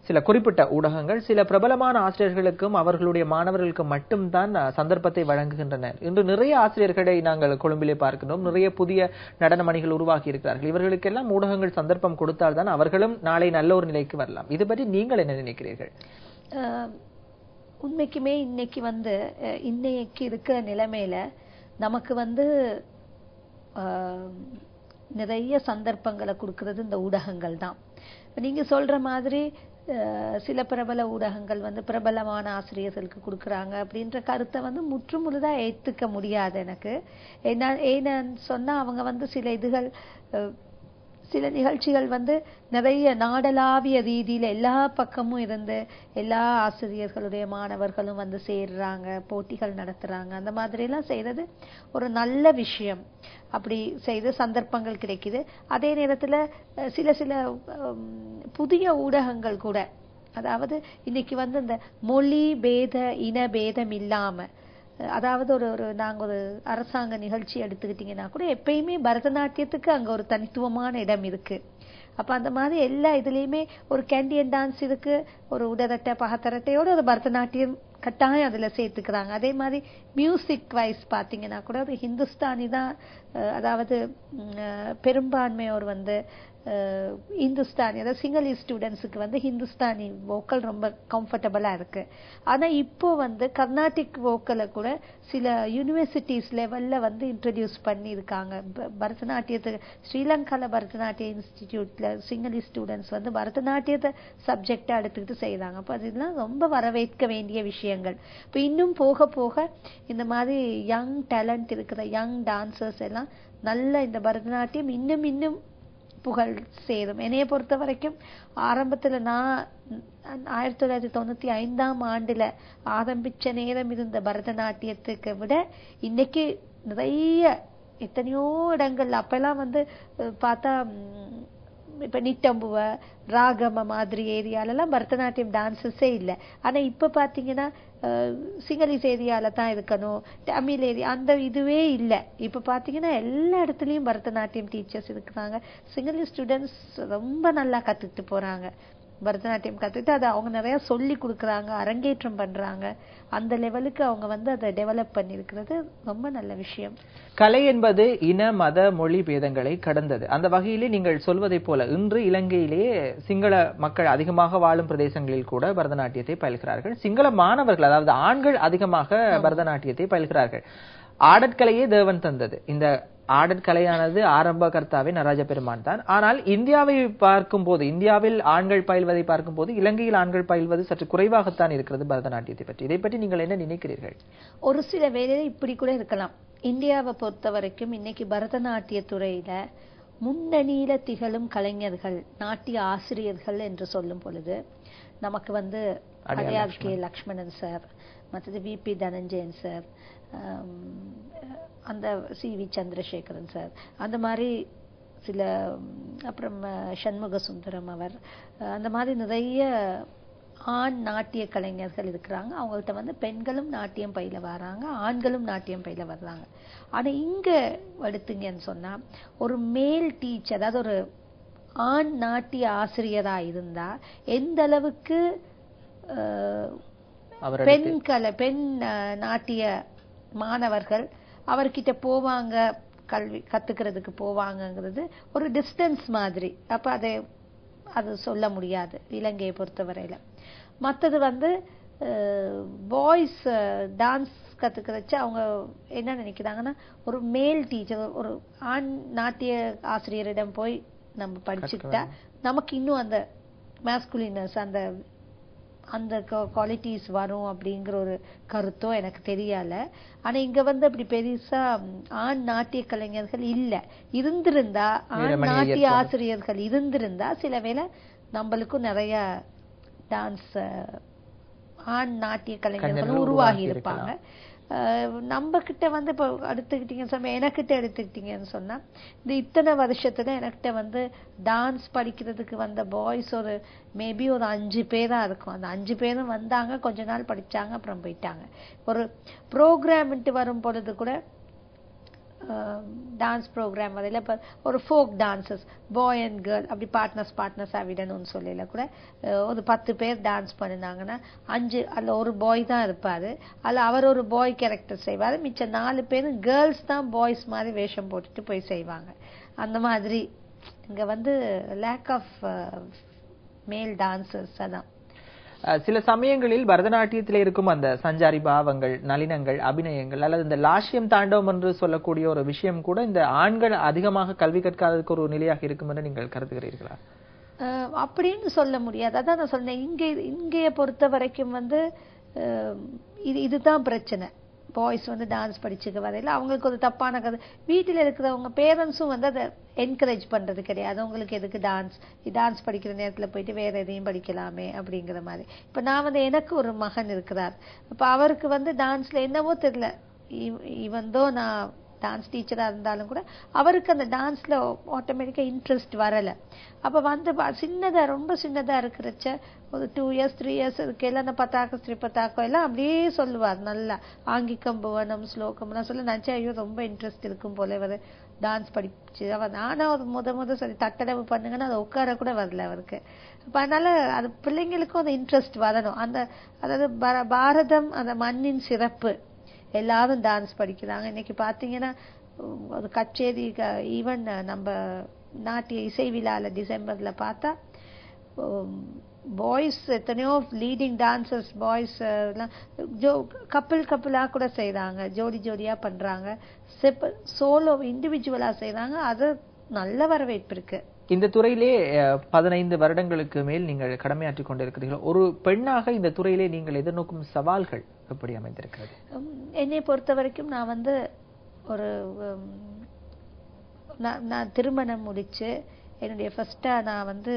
சில குறிப்பிட்ட ஊடகங்கள் சில பிரபலமான ஆசிரியர்களுக்கும் அவர்களுடைய மாணவர்களுக்கு மட்டும்தான் சந்தர்ப்பத்தை வழங்குகின்றன. இன்று நிறைய ஆசிரியர்களை நாங்கள் கொழும்பிலே பார்க்கிறோம். நிறைய புதிய நடன மணிகள் உருவாக்கி இருக்கிறார்கள். இவர்களுக்கெல்லாம் ஊடகங்கள் சந்தர்ப்பம் கொடுத்தால்தான் அவர்களும் நாளை நல்ல ஒரு நிலைக்கு வரலாம். இது பற்றி நீங்கள் என்ன நினைக்கிறீர்கள்? உண்மைக்குமே இன்னைக்கு வந்து இன்னைக்கு இருக்கிற நிலைமையில நமக்கு வந்து நிறைய சந்தர்ப்பங்களை கொடுக்கிறது இந்த ஊடகங்கள் தான். நீங்க சொல்ற மாதிரி சில பிரபல ஊடகங்கள் வந்து பிரபலமான ஆசிரியர்களுக்கு கொடுக்கறாங்க அப்படின்ற கருத்தை வந்து முற்றுமுழுதா ஏத்துக்க முடியாது எனக்கு. ஏன்னு சொன்னா அவங்க வந்து சில நிகழ்ச்சிகள் வந்து நிறைய நாடளாவிய ரீதியில எல்லா பக்கமும் இருந்து எல்லா ஆசிரியர்களுடைய மாணவர்களும் வந்து சேர்றாங்க, போட்டிகள் நடத்துறாங்க. அந்த மாதிரி எல்லாம் செய்யறது ஒரு நல்ல விஷயம். அப்படி செய்த சந்தர்ப்பங்கள் கிடைக்குது. அதே நேரத்துல சில புதிய ஊடகங்கள் கூட, அதாவது இன்னைக்கு வந்து இந்த மொழி பேத இன பேதம் இல்லாம, அதாவது நாங்க ஒரு அரசாங்க நிகழ்ச்சி எடுத்துக்கிட்டீங்கன்னா கூட எப்பயுமே பரதநாட்டியத்துக்கு அங்க ஒரு தனித்துவமான இடம் இருக்கு. அப்ப அந்த மாதிரி எல்லா இதுலயுமே ஒரு கேண்டியன் டான்ஸ் இருக்கு, ஒரு உடதட்டை பகத்தரட்டையோட ஒரு பரதநாட்டியம் கட்டாயம் அதுல சேர்த்துக்கிறாங்க. அதே மாதிரி மியூசிக் வைஸ் பாத்தீங்கன்னா கூட அது ஹிந்துஸ்தானி தான், அதாவது பெரும்பான்மையோர் வந்து இந்துஸ்தானி, அதாவது சிங்களி ஸ்டூடெண்ட்ஸுக்கு வந்து ஹிந்துஸ்தானி வோக்கல் ரொம்ப கம்ஃபர்டபுளா இருக்கு. ஆனா இப்போ வந்து கர்நாடிக் வோக்கலை கூட சில யூனிவர்சிட்டிஸ் லெவல்ல வந்து இன்ட்ரடியூஸ் பண்ணி இருக்காங்க. பரதநாட்டியத்துக்கு ஸ்ரீலங்கால பரதநாட்டிய இன்ஸ்டிடியூட்ல சிங்களி ஸ்டூடெண்ட்ஸ் வந்து பரதநாட்டியத்தை சப்ஜெக்டா எடுத்துக்கிட்டு செய்யறாங்க. அப்ப அதெல்லாம் ரொம்ப வரவேற்க வேண்டிய விஷயங்கள். இப்ப இன்னும் போக போக இந்த மாதிரி யங் டேலண்ட் இருக்கிற யங் டான்சர்ஸ் எல்லாம் நல்ல இந்த பரதநாட்டியம் இன்னும் இன்னும் புகழ் சேரும். என்னைய பொறுத்த வரைக்கும் ஆரம்பத்துல நான் 1995 ஆரம்பிச்ச நேரம் இருந்த பரதநாட்டியத்துக்கு விட இன்னைக்கு நிறைய எத்தனையோ இடங்கள்ல அப்பெல்லாம் வந்து பார்த்தா இப்ப நிட்டம்புவ ராகம மாதிரி ஏரியாலெல்லாம் பரதநாட்டியம் டான்சஸே இல்லை. ஆனா இப்ப பாத்தீங்கன்னா சிங்களீஸ் ஏரியால தான் இருக்கணும், தமிழ் ஏரியா அந்த இதுவே இல்லை. இப்ப பாத்தீங்கன்னா எல்லா இடத்துலயும் பரதநாட்டியம் டீச்சர்ஸ் இருக்கிறாங்க. சிங்களி ஸ்டூடெண்ட்ஸ் ரொம்ப நல்லா கத்துக்கிட்டு போறாங்க. பரதநாட்டியம் கத்துக்கிட்டு அதை அவங்க நிறைய சொல்லி கொடுக்குறாங்க, அரங்கேற்றம் பண்றாங்க. அந்த லெவலுக்கு அவங்க வந்து அதை டெவலப் பண்ணிருக்கிறது ரொம்ப நல்ல விஷயம். கலை என்பது இன மத மொழி பேதங்களை கடந்தது. அந்த வகையிலே நீங்கள் சொல்வதை போல இன்று இலங்கையிலே சிங்கள மக்கள் அதிகமாக வாழும் பிரதேசங்களில் கூட பரதநாட்டியத்தை பயில்கிறார்கள். சிங்கள மாணவர்கள், அதாவது ஆண்கள் அதிகமாக பரதநாட்டியத்தை பயில்கிறார்கள். ஆடற்கலையே தேவன் தந்தது. இந்த ஆடற்கலையானது ஆரம்ப கர்த்தாவே நடராஜ பெருமான் தான். ஆனால் இந்தியாவை பார்க்கும் போது, இந்தியாவில் ஆண்கள் பயில்வதை பார்க்கும் போது இலங்கையில் ஆண்கள் பயில்வது சற்று குறைவாகத்தான் இருக்கிறது பரதநாட்டியத்தை பற்றி. இதை பற்றி நீங்கள் என்ன நினைக்கிறீர்கள்? ஒரு சில வேளையில் இப்படி கூட இருக்கலாம். இந்தியாவை பொறுத்த வரைக்கும் இன்னைக்கு பரதநாட்டிய துறையில முன்னணியில திகழும் கலைஞர்கள், நாட்டிய ஆசிரியர்கள் என்று சொல்லும் பொழுது நமக்கு வந்து அடையார் கே லக்ஷ்மணன் சார், மற்றது VP தனஞ்சயன் சார், அந்த CV சந்திரசேகரன் சார், அந்த மாதிரி சில, அப்புறம் சண்முக சுந்தரம் அவர், அந்த மாதிரி நிறைய ஆண் நாட்டிய கலைஞர்கள் இருக்கிறாங்க. அவங்கள்ட்ட வந்து பெண்களும் நாட்டியம் பயில வராங்க, ஆண்களும் நாட்டியம் பயில வர்றாங்க. ஆனா இங்க எடுத்தீங்கன்னு சொன்னா ஒரு மேல் டீச்சர், அதாவது ஒரு ஆண் நாட்டிய ஆசிரியரா இருந்தா எந்த அளவுக்கு பெண் நாட்டிய மாணவர்கள் அவர்கிட்ட போவாங்க, கல்வி கத்துக்கிறதுக்கு போவாங்கங்கிறது ஒரு டிஸ்டன்ஸ் மாதிரி. அப்ப அது சொல்ல முடியாது இலங்கையை பொறுத்தவரையில. மற்றது வந்து பாய்ஸ் டான்ஸ் கத்துக்கிறச்சு அவங்க என்ன நினைக்கிறாங்கன்னா, ஒரு மேல் டீச்சர், ஒரு ஆண் நாட்டிய ஆசிரியரிடம் போய் நம்ம படிச்சுக்கிட்டா நமக்கு இன்னும் அந்த மாஸ்குலினஸ், அந்த குவாலிட்டிஸ் வரும் அப்படிங்கிற ஒரு கருத்தோ எனக்கு தெரியல. ஆனா இங்க வந்து அப்படி பெருசா ஆண் நாட்டிய கலைஞர்கள் இல்ல. இருந்திருந்தா, ஆண் நாட்டிய ஆசிரியர்கள் இருந்திருந்தா சில வேளை நம்மளுக்கும் நிறைய டான்ஸ் ஆண் நாட்டிய கலைஞர்கள் உருவாகி இருப்பாங்க. நம்ம கிட்ட வந்து இப்ப எடுத்துக்கிட்டீங்கன்னு சொன்னா, எனக்கிட்ட எடுத்துக்கிட்டீங்கன்னு சொன்னா இந்த இத்தனை வருஷத்துல எனக்கிட்ட வந்து டான்ஸ் படிக்கிறதுக்கு வந்த பாய்ஸ் ஒரு மேபி ஒரு 5 பேரா இருக்கும். அந்த 5 பேரும் வந்தாங்க, கொஞ்ச நாள் படிச்சாங்க, அப்புறம் போயிட்டாங்க. ஒரு ப்ரோக்ராம்ட்டு வரும் பொழுது கூட டான்ஸ் ப்ரோக்ராம் வரையில இப்ப ஒரு folk dances, bye and girl அப்படி பார்ட்னர்ஸா விடணும்னு சொல்லல கூட ஒரு 10 பேர் டான்ஸ் பண்ணினாங்கன்னா 5 அதுல ஒரு பாய் தான் இருப்பாரு. அதுல அவர் ஒரு பாய் கேரக்டர் செய்வாரு, மிச்ச 4 பேரும் கேர்ள்ஸ் தான் பாய்ஸ் மாதிரி வேஷம் போட்டுட்டு போய் செய்வாங்க. அந்த மாதிரி இங்க வந்து லேக் ஆஃப் மேல் டான்சர்ஸ். அதான் சில சமயங்களில் பரதநாட்டியத்தில் இருக்கும் அந்த சஞ்சாரி பாவங்கள், நளினங்கள், அபிநயங்கள் அல்லது இந்த லாஷ்யம் தாண்டவம் என்று சொல்லக்கூடிய ஒரு விஷயம் கூட இந்த ஆண்கள் அதிகமாக கல்வி கற்காததுக்கு ஒரு நிலையாக இருக்கும் என்று நீங்கள் கருதுகிறீர்களா? அப்படின்னு சொல்ல முடியாது. அதான் நான் சொன்னேன், இங்கேய பொறுத்த வரைக்கும் வந்து இதுதான் பிரச்சனை. பாய்ஸ் வந்து டான்ஸ் படிச்சுக்க வரையில அவங்களுக்கு ஒரு தப்பான கதை. வீட்டில் இருக்கிறவங்க பேரண்ட்ஸும் வந்து அதை என்கரேஜ் பண்றது கிடையாது. அவங்களுக்கு எதுக்கு டான்ஸ் படிக்கிற நேரத்துல போயிட்டு வேற எதையும் படிக்கலாமே அப்படிங்கிற மாதிரி. இப்ப நான் வந்து எனக்கு ஒரு மகன் இருக்கிறார். இப்ப அவருக்கு வந்து டான்ஸ்ல என்னவோ தெரியல, இவந்தோ நான் டான்ஸ் டீச்சரா இருந்தாலும் கூட அவருக்கு அந்த டான்ஸ்ல ஆட்டோமேட்டிக்கா இன்ட்ரெஸ்ட் வரல. அப்ப வந்து சின்னதா ரொம்ப சின்னதா இருக்கிறச்ச ஒரு 2 years 3 years இருக்கையில அந்த பதாக்க ஸ்ரீபதாக்கம் எல்லாம் அப்படியே சொல்லுவார். நல்லா ஆங்கிக்கம் புவனம் ஸ்லோகம் எல்லாம் சொல்ல நினைச்சா ஐயோ ரொம்ப இன்ட்ரெஸ்ட் இருக்கும் போல இவர் டான்ஸ் படிச்சு. நானும் ஒரு முத சரி தட்டடவு பண்ணுங்கன்னா அதை உட்கார கூட வரல அவருக்கு. அப்ப அதனால அது பிள்ளைங்களுக்கும் அந்த இன்ட்ரெஸ்ட் வரணும். அந்த அதாவது பாரதம் அந்த மண்ணின் சிறப்பு எல்லாரும் டான்ஸ் படிக்கிறாங்க. இன்னைக்கு பாத்தீங்கன்னா ஒரு கச்சேரி ஈவன் நம்ம நாட்டிய இசை விழால டிசம்பர்ல பார்த்தா பாய்ஸ் எத்தனையோ லீடிங் டான்சர்ஸ் பாய்ஸ் கப்பிளா கூட செய்யறாங்க, ஜோடி ஜோடியா பண்றாங்க, சோலோ இண்டிவிஜுவலா செய்யறாங்க. அது நல்ல வரவேற்பு இருக்கு. இந்த துறையிலே 15 வருடங்களுக்கு மேல் நீங்கள் கடமையாற்றிக் கொண்டிருக்கிறீர்கள். ஒரு பெண்ணாக இந்த துறையிலே நீங்கள் எதிர்நோக்கும் சவால்கள் எப்படி அமைந்திருக்கிறது? என்னை பொறுத்த வரைக்கும் நான் வந்து ஒரு நான் திருமணம் முடிச்சு என்னுடைய ஃபர்ஸ்டா நான் வந்து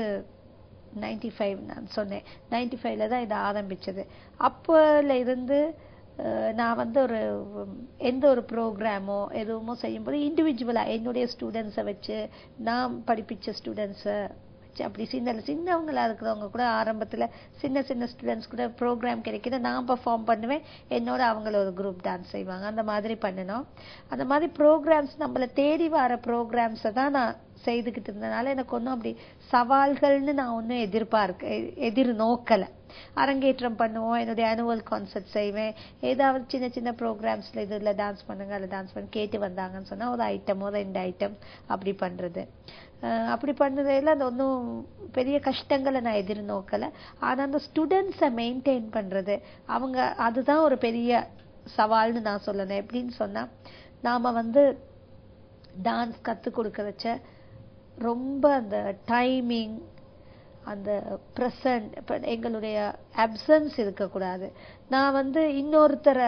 95 நான் சொன்னேன் 95ல தான் இதை ஆரம்பிச்சது. அப்போல இருந்து நான் வந்து எந்த ஒரு ப்ரோக்ராமோ எதுவுமோ செய்யும்போது இண்டிவிஜுவலா என்னுடைய ஸ்டூடெண்ட்ஸை வச்சு நான் படிப்பிச்ச ஸ்டூடெண்ட்ஸை வச்சு அப்படி சின்னவங்களா இருக்கிறவங்க கூட ஆரம்பத்துல சின்ன ஸ்டூடெண்ட்ஸ் கூட ப்ரோக்ராம் கிடைக்கிது நான் பெர்ஃபார்ம் பண்ணுவேன், என்னோட அவங்கள ஒரு குரூப் டான்ஸ் செய்வாங்க. அந்த மாதிரி பண்ணணும். அந்த மாதிரி ப்ரோக்ராம்ஸ் நம்மளை தேடி வர ப்ரோக்ராம்ஸை தான் நான் செய்துகிட்டு இருந்தனால எனக்கு ஒன்றும் அப்படி சவால்கள்னு நான் ஒன்றும் எதிர்நோக்கல. அரங்கேற்றம் பண்ணுவோம், என்னுடைய ஆனுவல் கான்சர்ட் செய்வேன், ஏதாவது சின்ன ப்ரோக்ராம்ஸ்ல இதுல டான்ஸ் பண்ணுங்க அதில் டான்ஸ் பண்ணி கேட்டு வந்தாங்கன்னு சொன்னா ஒரு ஐட்டமோ 2 ஐட்டம் அப்படி பண்றது. அப்படி பண்ணதுல அது ஒன்றும் பெரிய கஷ்டங்களை நான் எதிர்நோக்கல. ஆனா அந்த ஸ்டூடெண்ட்ஸை மெயின்டைன் பண்றது அவங்க அதுதான் ஒரு பெரிய சவால்னு நான் சொல்லணும். எப்படின்னு சொன்னா நாம வந்து டான்ஸ் கத்து கொடுக்கறச்ச ரொம்ப அந்த டைமிங் அந்த பிரசன்ட் எங்களுடைய அப்சன்ஸ் இருக்கக்கூடாது. நான் வந்து இன்னொருத்தரை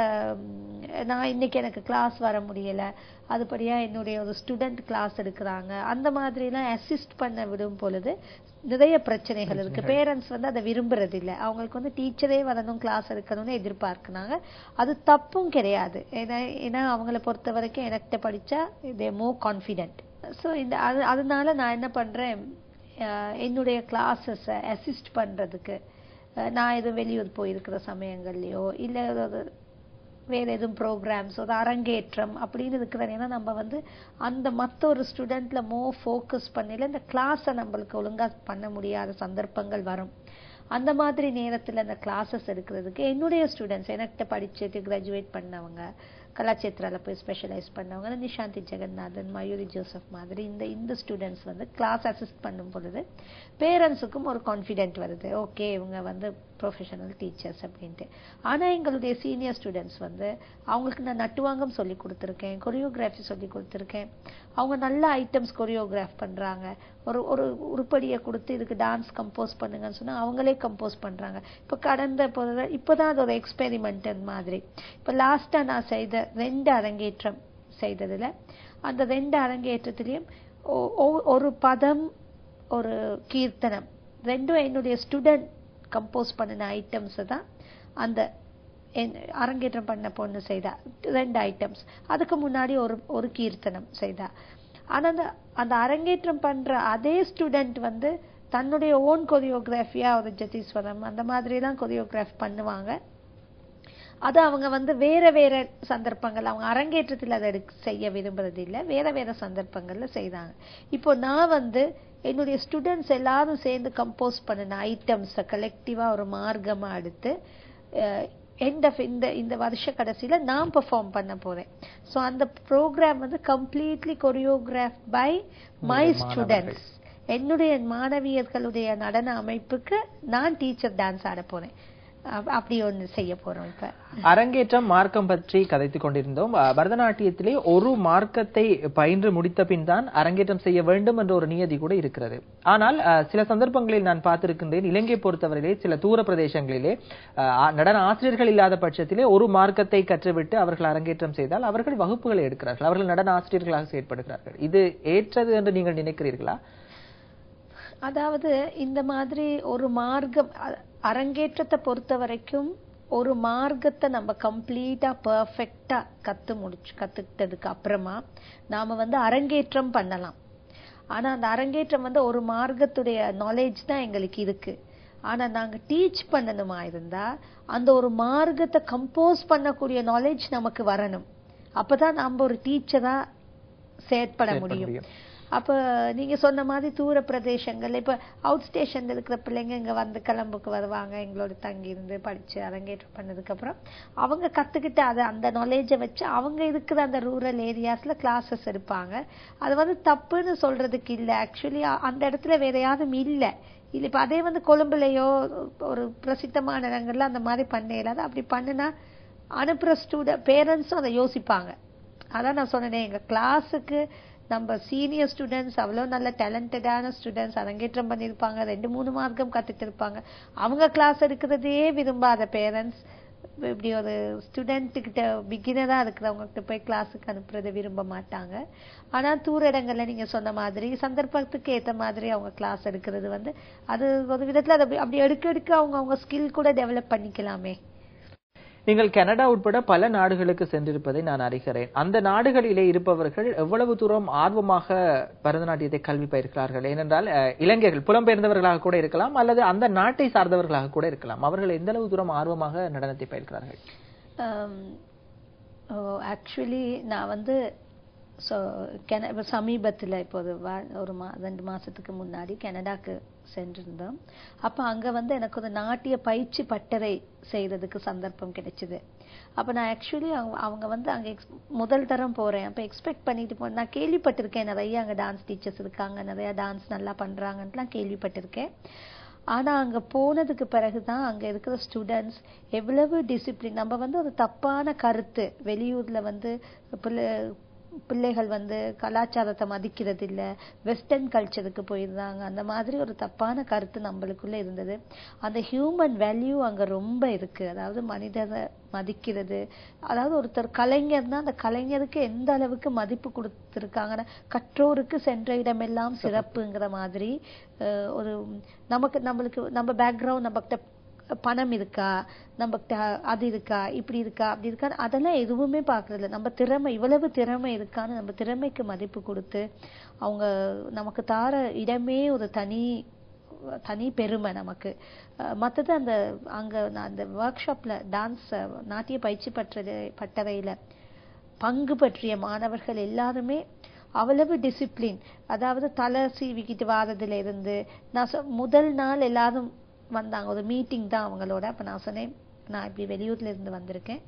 நான் இன்னைக்கு எனக்கு கிளாஸ் வர முடியல, அதுபடியா என்னுடைய ஒரு ஸ்டூடெண்ட் கிளாஸ் எடுக்கிறாங்க, அந்த மாதிரி எல்லாம் அசிஸ்ட் பண்ண விடும் பொழுது நிறைய பிரச்சனைகள் இருக்கு. பேரண்ட்ஸ் வந்து அதை விரும்புறது இல்லை. அவங்களுக்கு வந்து டீச்சரே வரணும் கிளாஸ் எடுக்கணும்னு எதிர்பார்க்கிறாங்க. அது தப்பும் கிடையாது. ஏன்னா அவங்களை பொறுத்த வரைக்கும் எனக்கு படிச்சா தே மோர் கான்ஃபிடென்ட். ஸோ அதனால நான் என்ன பண்றேன், என்னுடைய கிளாஸஸ் அசிஸ்ட் பண்றதுக்கு நான் எதுவும் வெளியூர் போயிருக்கிற சமயங்கள்லயோ இல்ல வேற எதுவும் ப்ரோக்ராம்ஸ் ஒரு அரங்கேற்றம் அப்படின்னு இருக்கிறது. ஏன்னா நம்ம வந்து அந்த மற்ற ஒரு ஸ்டூடெண்ட்ல ஃபோக்கஸ் பண்ணல இந்த கிளாஸை நம்மளுக்கு ஒழுங்கா பண்ண முடியாத சந்தர்ப்பங்கள் வரும். அந்த மாதிரி நேரத்துல அந்த கிளாஸஸ் எடுக்கிறதுக்கு என்னுடைய ஸ்டூடெண்ட்ஸ் எனக்கு படிச்சுட்டு கிராஜுவேட் பண்ணவங்க, கலாச்சேத்ரால போய் ஸ்பெஷலைஸ் பண்ணவங்க, நிஷாந்தி ஜெகநாதன், மயூரி ஜோசப் மாதிரி இந்த ஸ்டூடெண்ட்ஸ் வந்து கிளாஸ் அசிஸ்ட் பண்ணும் பொழுது பேரண்ட்ஸுக்கும் ஒரு கான்ஃபிடென்ட் வருது, ஓகே இவங்க வந்து ப்ரொஃபஷனல் டீச்சர்ஸ் அப்படின்ட்டு. ஆனா எங்களுடைய சீனியர் ஸ்டூடெண்ட்ஸ் வந்து அவங்களுக்கு நான் நட்டுவாங்கம் சொல்லி கொடுத்துருக்கேன், கொரியோகிராஃபி சொல்லி கொடுத்துருக்கேன். அவங்க நல்ல ஐட்டம்ஸ் கொரியோகிராஃப் பண்றாங்க. ஒரு உருப்படியை கொடுத்து இதுக்கு டான்ஸ் கம்போஸ் பண்ணுங்கன்னு சொன்னா அவங்களே கம்போஸ் பண்றாங்க. இப்பதான் அது ஒரு எக்ஸ்பெரிமெண்ட் மாதிரி. இப்ப லாஸ்டா நான் செய்த 2 அரங்கேற்றம் செய்ததுல அந்த 2 அரங்கேற்றத்திலையும் ஒரு பதம் ஒரு கீர்த்தனம் 2 என்னுடைய ஸ்டூடெண்ட் கம்போஸ் பண்ணின ஐட்டம்ஸ் தான் அந்த அரங்கேற்றம் பண்ண பொண்ணு செய்தா. 2 ஐட்டம்ஸ், அதுக்கு முன்னாடி ஒரு கீர்த்தனம் செய்தா. ஆனா அந்த அரங்கேற்றம் பண்ற அதே ஸ்டூடெண்ட் வந்து தன்னுடைய ஓன் கொரியோகிராஃபியா ஒரு ஜதீஸ்வரம் அந்த மாதிரி எல்லாம் கொரியோகிராஃப் பண்ணுவாங்க. அது அவங்க வந்து வேற சந்தர்ப்பங்கள் அவங்க அரங்கேற்றத்தில் அதை செய்ய விரும்புறது இல்லை, வேற சந்தர்ப்பங்கள்ல செய்தாங்க. இப்போ நான் வந்து என்னுடைய ஸ்டூடெண்ட்ஸ் எல்லாரும் சேர்ந்து கம்போஸ் பண்ணின ஐட்டம்ஸ் கலெக்டிவா ஒரு மார்க்கமா எடுத்து இந்த வருஷ கடைசியில நான் பெர்ஃபார்ம் பண்ண போறேன். சோ அந்த ப்ரோக்ராம் வந்து completely choreograph by my students. என்னுடைய மாணவியர்களுடைய நடன அமைப்புக்கு நான் டீச்சர் டான்ஸ் ஆட போறேன். அப்படி ஒன்று செய்ய போறோம். இப்ப அரங்கேற்றம் மார்க்கம் பற்றி கதைத்துக் கொண்டிருந்தோம். பரதநாட்டியத்திலே ஒரு மார்க்கத்தை பயின்று முடித்த பின் தான் அரங்கேற்றம் செய்ய வேண்டும் என்ற ஒரு நியதி கூட இருக்கிறது. ஆனால் சில சந்தர்ப்பங்களில் நான் பார்த்திருக்கின்றேன், இலங்கை பொறுத்தவரையிலே சில தூர பிரதேசங்களிலே நடன ஆசிரியர்கள் இல்லாத பட்சத்திலே ஒரு மார்க்கத்தை கற்றுவிட்டு அவர்கள் அரங்கேற்றம் செய்தால் அவர்கள் வகுப்புகளை எடுக்கிறார்கள், அவர்கள் நடன ஆசிரியர்களாக செயற்படுகிறார்கள். இது ஏற்றது என்று நீங்கள் நினைக்கிறீர்களா? அதாவது இந்த மாதிரி ஒரு மார்க்கம் அரங்கேற்றத்தை பொறுத்த வரைக்கும் ஒரு மார்க்கத்தை நம்ம கம்ப்ளீட்டா பெர்ஃபெக்ட்டா கத்துக்கிட்டதுக்கு அப்புறமா நாம அரங்கேற்றம் பண்ணலாம். ஆனா அந்த அரங்கேற்றம் ஒரு மார்க்கத்துடைய நாலேஜ் தான் எங்களுக்கு இருக்கு. ஆனா நாங்க டீச் பண்ணணுமா இருந்தா அந்த ஒரு மார்க்கத்தை கம்போஸ் பண்ணக்கூடிய நாலேஜ் நமக்கு வரணும். அப்பதான் நம்ம ஒரு டீச்சரா செயற்பட முடியும். அப்ப நீங்க சொன்ன மாதிரி தூர பிரதேசங்கள்ல இப்ப அவுட் ஸ்டேஷன்ல இருக்கிற பிள்ளைங்க இங்க கிளம்புக்கு வருவாங்க, எங்களோட தங்கி இருந்து படிச்சு அரங்கேற்றம் பண்ணதுக்கு அப்புறம் அவங்க கத்துக்கிட்டு அந்த நாலேஜை வச்சு அவங்க இருக்கிற அந்த ரூரல் ஏரியாஸ்ல கிளாஸஸ் எடுப்பாங்க. அது தப்புன்னு சொல்றதுக்கு இல்ல. ஆக்சுவலி அந்த இடத்துல வேற யாரும் இல்ல. இப்ப அதே கொழும்புலையோ ஒரு பிரசித்தமான இடங்கள்ல அந்த மாதிரி பண்ணல. அப்படி பண்ணுனா அனுப்புற பேரண்ட்ஸும் அதை யோசிப்பாங்க. அதான் நான் சொன்னேன், எங்க கிளாஸுக்கு நம்ம சீனியர் ஸ்டூடெண்ட்ஸ் அவ்வளவு நல்ல டேலண்டடான ஸ்டூடெண்ட்ஸ் அரங்கேற்றம் பண்ணிருப்பாங்க, 2-3 மார்க்கம் கத்துட்டு இருப்பாங்க. அவங்க கிளாஸ் எடுக்கிறதே விரும்பாத பேரண்ட்ஸ் இப்படி ஒரு ஸ்டூடெண்ட் கிட்ட பிகினரா இருக்கிறவங்க கிட்ட போய் கிளாஸுக்கு அனுப்புறதை விரும்ப மாட்டாங்க. ஆனா தூர இடங்கள்ல நீங்க சொன்ன மாதிரி சந்தர்ப்பத்துக்கு ஏத்த மாதிரி அவங்க கிளாஸ் எடுக்கிறது அது ஒரு விதத்துல அப்படி எடுக்க அவங்க ஸ்கில் கூட டெவலப் பண்ணிக்கலாமே. நீங்கள் கனடா உட்பட பல நாடுகளுக்கு சென்றிருப்பதை நான் அறிகிறேன். அந்த நாடுகளிலே இருப்பவர்கள் எவ்வளவு தூரம் ஆர்வமாக பரதநாட்டியத்தை கல்வி பயிர்க்கிறார்கள்? ஏனென்றால் இளைஞர்கள் புலம்பெயர்ந்தவர்களாக கூட இருக்கலாம், அல்லது அந்த நாட்டை சார்ந்தவர்களாக கூட இருக்கலாம். அவர்கள் எந்த அளவு தூரம் ஆர்வமாக நடனத்தை பயிர்க்கிறார்கள்? ஆக்சுவலி நான் சமீபத்தில் இப்போது ஒரு 2 மாசத்துக்கு முன்னாடி கனடாக்கு சென்றிருந்தோம். அப்ப அங்க எனக்கு ஒரு நாட்டிய பயிற்சி பட்டறை செய்யறதுக்கு சந்தர்ப்பம் கிடைச்சது. அப்ப நான் ஆக்சுவலி அவங்க அங்க முதல் தரம் போறேன். அப்ப எக்ஸ்பெக்ட் பண்ணிட்டு போனேன். நான் கேள்விப்பட்டிருக்கேன் நிறைய அங்க டான்ஸ் டீச்சர்ஸ் இருக்காங்க, நிறைய டான்ஸ் நல்லா பண்றாங்கன்னுலாம் கேள்விப்பட்டிருக்கேன். ஆனா அங்க போனதுக்கு பிறகுதான் அங்க இருக்கிற ஸ்டூடெண்ட்ஸ் எவ்வளவு டிசிப்ளின். நம்ம ஒரு தப்பான கருத்து வெளியூர்ல பிள்ளைகள் கலாச்சாரத்தை மதிக்கிறது இல்ல, வெஸ்டர்ன் கல்ச்சருக்கு போயிருந்தாங்க, அந்த மாதிரி ஒரு தப்பான கருத்து நம்மளுக்குள்ள இருந்தது. அந்த ஹியூமன் வேல்யூ அங்க ரொம்ப இருக்கு. அதாவது மனிதரை மதிக்கிறது, அதாவது ஒருத்தர் கலைஞர்னா அந்த கலைஞருக்கு எந்த அளவுக்கு மதிப்பு கொடுத்திருக்காங்கன்னா கற்றோருக்கு சென்ற இடமெல்லாம் சிறப்புங்கிற மாதிரி ஒரு நம்மளுக்கு நம்ம பேக்ரவுண்ட், நம்மகிட்ட பணம் இருக்கா, நமக்கு அது இருக்கா, இப்படி இருக்கா, அப்படி இருக்கா, அதெல்லாம் எதுவுமே பாக்குறது இல்ல. நம்ம திறமை, இவ்வளவு திறமை இருக்கான்னு நம்ம திறமைக்கு மதிப்பு கொடுத்து அவங்க நமக்கு தார இடமே ஒரு தனி பெருமை நமக்கு. மற்றது அந்த ஒர்க் ஷாப்ல டான்ஸ் நாட்டிய பயிற்சி பட்டறையில பங்கு பற்றிய மாணவர்கள் எல்லாருமே அவ்வளவு டிசிப்ளின். அதாவது தலை சீவிக்கிட்டு வாரதுல இருந்து முதல் நாள் எல்லாரும் வந்தாங்க, ஒரு மீட்டிங் தான் அவங்களோட. அப்ப நான் சொன்னேன், நான் இப்படி வெளியூர்ல இருந்து வந்திருக்கேன்,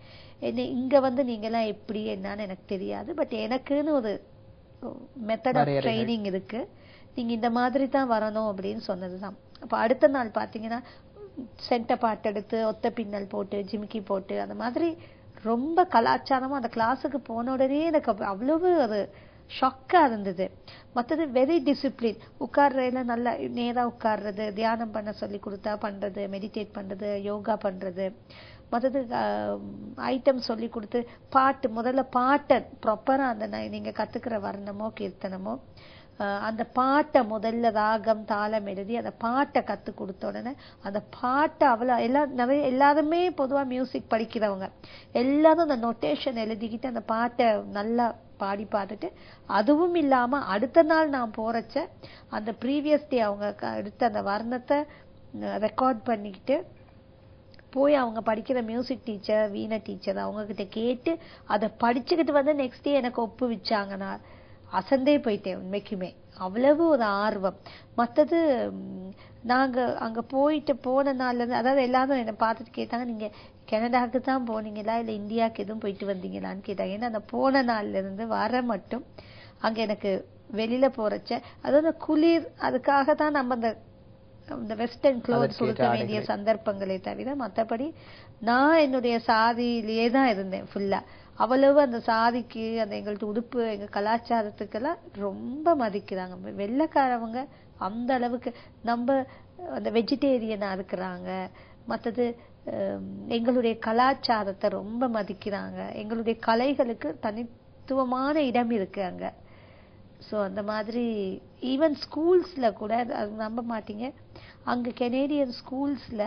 என்ன இங்க நீங்க எல்லாம் எப்படி என்னன்னு எனக்கு தெரியாது, பட் எனக்குன்னு ஒரு மெத்தட் ஆஃப் ட்ரைனிங் இருக்கு, நீங்க இந்த மாதிரி தான் வரணும் அப்படின்னு சொன்னதுதான். அப்ப அடுத்த நாள் பாத்தீங்கன்னா சென்டர் பாட்டு எடுத்து ஒத்த பின்னல் போட்டு ஜிமிக்கி போட்டு அந்த மாதிரி ரொம்ப கலாச்சாரமா அந்த கிளாஸுக்கு போன உடனே எனக்கு அவ்வளவு ஒரு ஷாக்கா இருந்தது. மற்றது வெரி டிசிப்ளின். உட்கார்றதுல நல்லா நேரா உட்கார்றது, தியானம் பண்ண சொல்லி கொடுத்தா பண்றது, மெடிடேட் பண்றது, யோகா பண்றது, மற்றது ஐட்டம் சொல்லி கொடுத்து பாட்டு, முதல்ல பாட்டை ப்ராப்பரா நீங்க கத்துக்கிற வர்ணமோ கீர்த்தனமோ அந்த பாட்டை முதல்ல ராகம் தாளம் எழுதி அந்த பாட்டை கத்து கொடுத்த உடனே அந்த பாட்டை அவ்வளவு எல்லாருமே பொதுவா மியூசிக் படிக்கிறவங்க எல்லாரும் அந்த நோட்டேஷன் எழுதிக்கிட்டு அந்த பாட்டை நல்லா பாடி பார்த்துட்டு, அதுவும் இல்லாம அடுத்த நாள் நான் போறச்ச அந்த ப்ரீவியஸ் டே அவங்க எடுத்த அந்த வர்ணத்தை ரெக்கார்ட் பண்ணிக்கிட்டு போய் அவங்க படிக்கிற மியூசிக் டீச்சர், வீணை டீச்சர் அவங்க கிட்ட கேட்டு அதை படிச்சுக்கிட்டு நெக்ஸ்ட் டே எனக்கு ஒப்பு வச்சாங்க. நான் அசந்தே போயிட்டேன் உண்மைக்குமே, அவ்வளவு ஒரு ஆர்வம். மற்றது நாங்க அங்க போன நாள்ல இருந்து, அதாவது எல்லாரும் என்ன பார்த்துட்டு கேட்டாங்க, நீங்க கனடாக்கு தான் போனீங்களா இல்ல இந்தியாவுக்கு எதுவும் போயிட்டு வந்தீங்களான்னு கேட்டாங்க. ஏன்னா அந்த போன நாள்ல இருந்து வர மட்டும் அங்க எனக்கு வெளியில போறச்ச அதாவது குளிர், அதுக்காக தான் நம்ம அந்த வெஸ்டர்ன் க்ளோத்ஸ் கொடுக்க வேண்டிய சந்தர்ப்பங்களே தவிர மற்றபடி நான் என்னுடைய சாதியிலேயே தான் இருந்தேன் ஃபுல்லா. அவ்வளவு அந்த சாதிக்கு அந்த எங்கள்ட்ட உடுப்பு எங்க கலாச்சாரத்துக்கெல்லாம் ரொம்ப மதிக்கிறாங்க. வெள்ளைக்காரவங்க அந்த அளவுக்கு நம்ம அந்த வெஜிடேரியனா இருக்கிறாங்க. மற்றது எங்களுடைய கலாச்சாரத்தை ரொம்ப மதிக்கிறாங்க. எங்களுடைய கலைகளுக்கு தனித்துவமான இடம் இருக்கு அங்க. சோ அந்த மாதிரி ஈவன் ஸ்கூல்ஸ்ல கூட நம்ப மாட்டீங்க, அங்க கெனேடியன் ஸ்கூல்ஸ்ல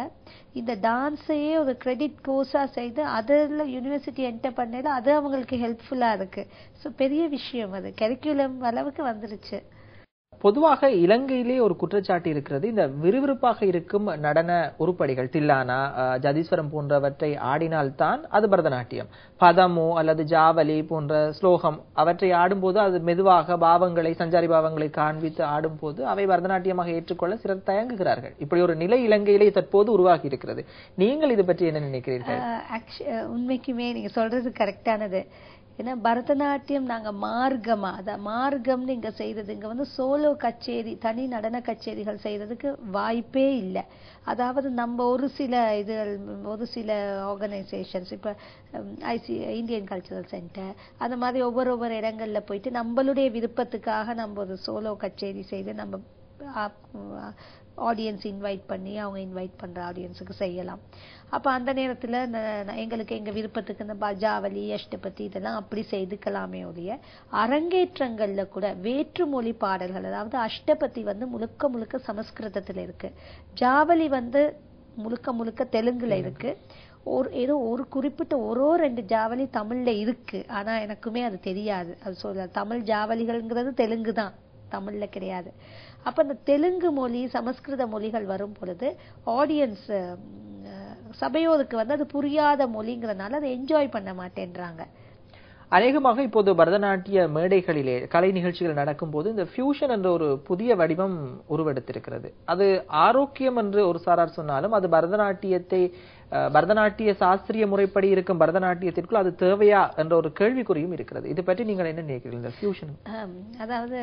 இந்த டான்ஸையே ஒரு கிரெடிட் கோர்ஸா செய்து அதில் யூனிவர்சிட்டி என்டர் பண்ணல, அது அவங்களுக்கு ஹெல்ப்ஃபுல்லா இருக்கு. ஸோ பெரிய விஷயம், அது கரிக்குலம் அளவுக்கு வந்துருச்சு. பொதுவாக இலங்கையிலே ஒரு குற்றச்சாட்டு இருக்கிறது, இந்த விறுவிறுப்பாக இருக்கும் நடன உருப்படிகள் தில்லானா, ஜதீஸ்வரம் போன்றவற்றை ஆடினால்தான் அது பரதநாட்டியம். பதமோ அல்லது ஜாவலி போன்ற ஸ்லோகம் அவற்றை ஆடும்போது அது மெதுவாக பாவங்களை, சஞ்சாரி பாவங்களை காண்பித்து ஆடும்போது அவை பரதநாட்டியமாக ஏற்றுக்கொள்ள சிலர் தயங்குகிறார்கள். இப்படி ஒரு நிலை இலங்கையிலே தற்போது உருவாகி இருக்கிறது. நீங்கள் இது பற்றி என்ன நினைக்கிறீர்கள்? உண்மைக்குமே நீங்க சொல்றது கரெக்டானது. ஏன்னா பரதநாட்டியம் நாங்க மார்க்கமா, மார்க்கம்னு இங்க செய்யறது, இங்க வந்து சோலோ கச்சேரி, தனி நடன கச்சேரிகள் செய்யறதுக்கு வாய்ப்பே இல்லை. அதாவது நம்ம ஒரு சில ஆர்கனைசேஷன்ஸ், இப்ப இந்தியன் கல்ச்சரல் சென்டர், அந்த மாதிரி ஒவ்வொரு இடங்கள்ல போயிட்டு நம்மளுடைய விருப்பத்துக்காக நம்ம ஒரு சோலோ கச்சேரி செய்து நம்ம ஆடியன்ஸ் இன்வைட் பண்ணி அவங்க இன்வைட் பண்ற ஆடியன்ஸுக்கு செய்யலாம். அப்ப அந்த நேரத்துல எங்களுக்கு எங்க விருப்பத்துக்கு இந்த ஜாவலி, அஷ்டபதி இதெல்லாம் அப்படி செய்துக்கலாமே ஒழிய, அரங்கேற்றங்கள்ல கூட வேற்றுமொழி பாடல்கள், அதாவது அஷ்டபதி வந்து முழுக்க முழுக்க சமஸ்கிருதத்துல இருக்கு, ஜாவலி வந்து முழுக்க தெலுங்குல இருக்கு, ஏதோ ஒரு குறிப்பிட்ட ரெண்டு ஜாவலி தமிழ்ல இருக்கு. ஆனா எனக்குமே அது தெரியாது. அது சொல்ல தமிழ் ஜாவலிகள்ங்கிறது தெலுங்கு தான், தமிழ்ல கிடையாது. அப்ப இந்த தெலுங்கு மொழி, சமஸ்கிருத மொழிகள் வரும் பொழுது ஆடியன்ஸ் சபையோருக்கு வந்து அது புரியாத மொழிங்கிறதுனால அதை என்ஜாய் பண்ண மாட்டேன்றாங்க. அநேகமாக இப்போது பரதநாட்டிய மேடைகளிலே கலை நிகழ்ச்சிகள் நடக்கும் போது இந்த ஃபியூஷன் என்ற ஒரு புதிய வடிவம் உருவெடுத்திருக்கிறது. அது ஆரோக்கியம் என்று ஒரு சாரார் சொன்னாலும் அது பரதநாட்டிய சாஸ்திரிய முறைப்படி இருக்கும் பரதநாட்டியத்திற்குள் அது தேவையா என்ற ஒரு கேள்விக்குறியும் இருக்கிறது. இது பற்றி நீங்கள் என்ன நினைக்கிறீர்கள்? ஃபியூஷன் அதாவது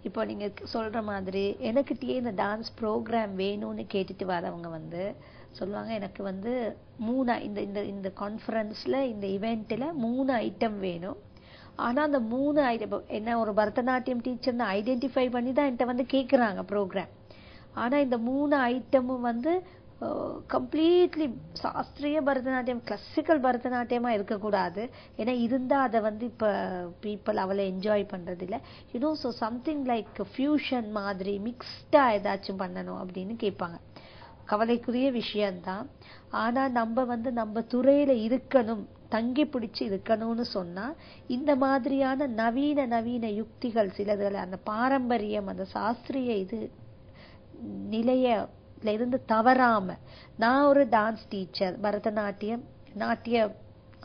இப்போ நீங்க சொல்ற மாதிரி எனக்கிட்டே இந்த டான்ஸ் ப்ரோக்ராம் வேணும்னு கேட்டுட்டு வரவங்க வந்து சொல்லுவாங்க, எனக்கு வந்து இந்த கான்ஃபரன்ஸ்ல, இந்த இவெண்ட்ல 3 ஐட்டம் வேணும். ஆனா அந்த 3 ஐட்டம் என்ன, ஒரு பரதநாட்டியம் டீச்சர்னு ஐடென்டிஃபை பண்ணி தான் என்கிட்ட வந்து கேட்குறாங்க ப்ரோக்ராம். ஆனா இந்த 3 ஐட்டமும் வந்து கம்ப்ளீட்லி சாஸ்திரிய பரதநாட்டியம், கிளாசிக்கல் பரதநாட்டியமா இருக்கக்கூடாது. ஏன்னா இருந்தா அதை வந்து இப்ப பீப்புள் அவளை என்ஜாய் பண்றது இல்லை. You know, so something like fusion மாதிரி மிக்ஸ்டா ஏதாச்சும் பண்ணணும் அப்படின்னு கேட்பாங்க. கவலைக்குரிய விஷயம்தான். ஆனா நம்ம துறையில இருக்கணும், தங்கி பிடிச்சு இருக்கணும்னு சொன்னா இந்த மாதிரியான நவீன யுக்திகள் சிலதுல, அந்த பாரம்பரியம், அந்த சாஸ்திரிய நிலைய இருந்து தவறாம, நான் ஒரு டான்ஸ் டீச்சர், பரதநாட்டியம் நாட்டிய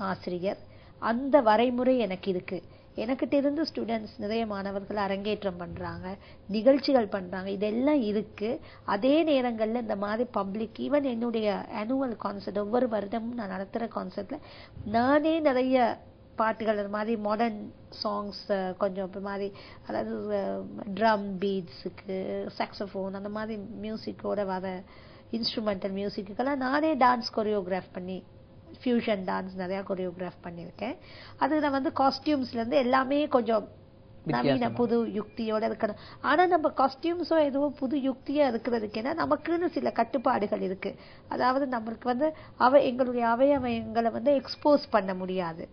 ஆசிரியர், அந்த வரைமுறை எனக்கு இருக்கு. எனக்கிட்ட இருந்து ஸ்டூடெண்ட்ஸ் நிறைய மாணவர்கள் அரங்கேற்றம் பண்றாங்க, நிகழ்ச்சிகள் பண்றாங்க, இதெல்லாம் இருக்கு. அதே நேரங்கள்ல இந்த மாதிரி பப்ளிக் ஈவன் என்னுடைய ஆனுவல் கான்சர்ட், ஒவ்வொரு வருடமும் நான் நடத்துற கான்சர்ட்ல நானே நிறைய பாட்டுகள், அந்த மாதிரி மாடர்ன் சாங்ஸ், கொஞ்சம் மாதிரி, அதாவது ட்ரம் பீட்ஸுக்கு, சாக்ஸோஃபோன், அந்த மாதிரி மியூசிக்கோட வர இன்ஸ்ட்ருமெண்டல் மியூசிக்குக்கெல்லாம் நானே டான்ஸ் கொரியோகிராஃப் பண்ணி, ஃபியூஷன் டான்ஸ் நிறைய கொரியோகிராஃப் பண்ணியிருக்கேன். அதுல வந்து காஸ்டியூம்ஸ்ல இருந்து எல்லாமே கொஞ்சம் நவீன புது யுக்தியோட இருக்கணும். ஆனா நம்ம காஸ்டியூம்ஸோ எதுவும் புது யுக்தியா இருக்கிறதுக்கு ஏன்னா நமக்குன்னு சில கட்டுப்பாடுகள் இருக்கு. அதாவது நம்மளுக்கு வந்து எங்களுடைய அவயவங்களை வந்து எக்ஸ்போஸ் பண்ண முடியாது.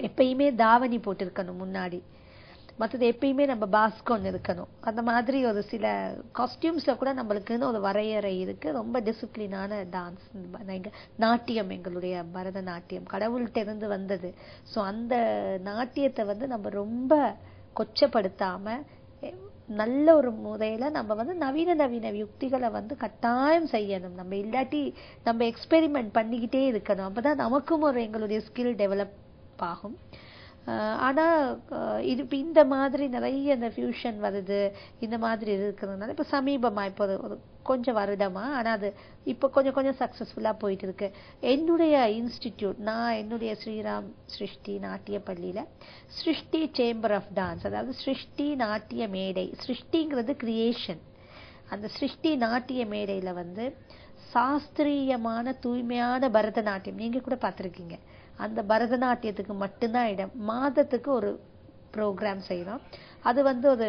எப்பயுமே தாவணி போட்டிருக்கணும் முன்னாடி, மற்றது எப்பயுமே நம்ம பாஸ்கோன் இருக்கணும். அந்த மாதிரி ஒரு சில காஸ்டியூம்ஸ்ல கூட நம்மளுக்குன்னு ஒரு வரையறை இருக்கு. ரொம்ப டிசிப்ளினான டான்ஸ் நாட்டியம், எங்களுடைய பரதநாட்டியம் கடவுள்கிட்ட இருந்து வந்தது. ஸோ அந்த நாட்டியத்தை வந்து நம்ம ரொம்ப கொச்சப்படுத்தாம நல்ல ஒரு முறையில நம்ம வந்து நவீன யுக்திகளை வந்து கட்டாயம் செய்யணும். நம்ம இல்லாட்டி நம்ம எக்ஸ்பெரிமெண்ட் பண்ணிக்கிட்டே இருக்கணும். அப்பதான் நமக்கும் ஒரு எங்களுடைய ஸ்கில் டெவலப் ஆகும். ஆனா இது இந்த மாதிரி நிறைய இந்த ஃபியூஷன் வருது, இந்த மாதிரி இருக்கிறதுனால இப்ப சமீபமா இப்போ ஒரு கொஞ்சம் வருடமா, ஆனா அது இப்ப கொஞ்சம் சக்சஸ்ஃபுல்லா போயிட்டு இருக்கு. என்னுடைய இன்ஸ்டிடியூட், நான் என்னுடைய ஸ்ரீராம் சிருஷ்டி நாட்டிய பள்ளியில சிருஷ்டி சேம்பர் ஆஃப் டான்ஸ், அதாவது சிருஷ்டி நாட்டிய மேடை, சிருஷ்டிங்கிறது கிரியேஷன், அந்த சிருஷ்டி நாட்டிய மேடையில வந்து சாஸ்திரியமான தூய்மையான பரதநாட்டியம் நீங்க கூட பார்த்திருக்கீங்க. அந்த பரதநாட்டியத்துக்கு மட்டும்தான் இடம். மாதத்துக்கு ஒரு ப்ரோக்ராம் செய்யறோம். அது வந்து ஒரு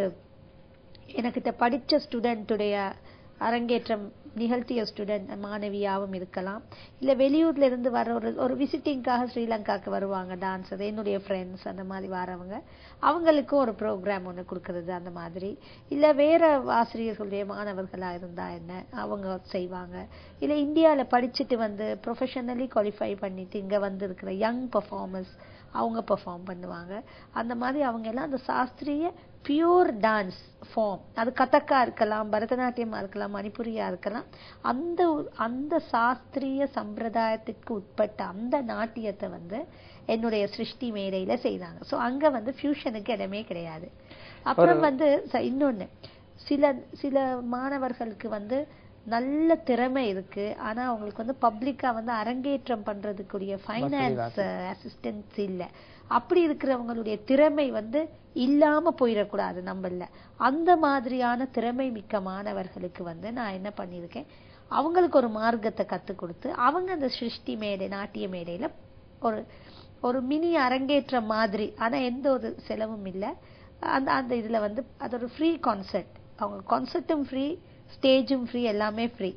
எனக்கிட்ட படிச்ச ஸ்டூடெண்ட்டுடைய அரங்கேற்றம் நிகழ்த்திய ஸ்டூடெண்ட் மாணவியாவும் இருக்கலாம், இல்லை வெளியூர்ல இருந்து வர ஒரு விசிட்டிங்காக ஸ்ரீலங்காக்கு வருவாங்க டான்ஸர், என்னுடைய ஃப்ரெண்ட்ஸ் அந்த மாதிரி வரவங்க, அவங்களுக்கும் ஒரு ப்ரோக்ராம் ஒன்று கொடுக்கறது அந்த மாதிரி. இல்லை வேற ஆசிரியர்களுடைய மாணவர்களாக இருந்தா என்ன அவங்க செய்வாங்க. இல்லை இந்தியாவில் படிச்சுட்டு வந்து ப்ரொஃபஷனலி குவாலிஃபை பண்ணிட்டு இங்கே வந்து இருக்கிற யங் பர்ஃபார்மர்ஸ் அவங்க பெர்ஃபார்ம் பண்ணுவாங்க. அந்த மாதிரி அவங்க எல்லாம் அந்த சாஸ்திரிய பியூர் டான்ஸ் ஃபார்ம், அது கதக்கா இருக்கலாம், பரதநாட்டியமா இருக்கலாம், மணிப்புரியா இருக்கலாம், அந்த சாஸ்திரிய சம்பிரதாயத்துக்கு உட்பட்ட அந்த நாட்டியத்தை வந்து என்னுடைய சிருஷ்டி மேடையில செய்தாங்க. ஸோ அங்க வந்து ஃபியூஷனுக்கு இடமே கிடையாது. அப்புறம் வந்து இன்னொன்னு, சில மாணவர்களுக்கு வந்து நல்ல திறமை இருக்கு, ஆனா அவங்களுக்கு வந்து பப்ளிக்கா வந்து அரங்கேற்றம் பண்றதுக்குரிய ஃபைனான்ஸ் அசிஸ்டன்ஸ் இல்ல. அப்படி இருக்கிறவங்களுடைய திறமை வந்து இல்லாம போயிடக்கூடாது நம்மள. அந்த மாதிரியான திறமை மிக்க மாணவர்களுக்கு வந்து நான் என்ன பண்ணியிருக்கேன், அவங்களுக்கு ஒரு மார்க்கத்தை கத்து கொடுத்து அவங்க அந்த சிருஷ்டி மேடை நாட்டிய மேடையில ஒரு மினி அரங்கேற்றம் மாதிரி, ஆனா எந்த ஒரு செலவும் இல்லை. அந்த இதுல வந்து அது ஒரு ஃப்ரீ கான்சர்ட், அவங்க கான்சர்ட்டும் ஃப்ரீ, ஸ்டேஜும் ஃப்ரீ, எல்லாமே ஃப்ரீ.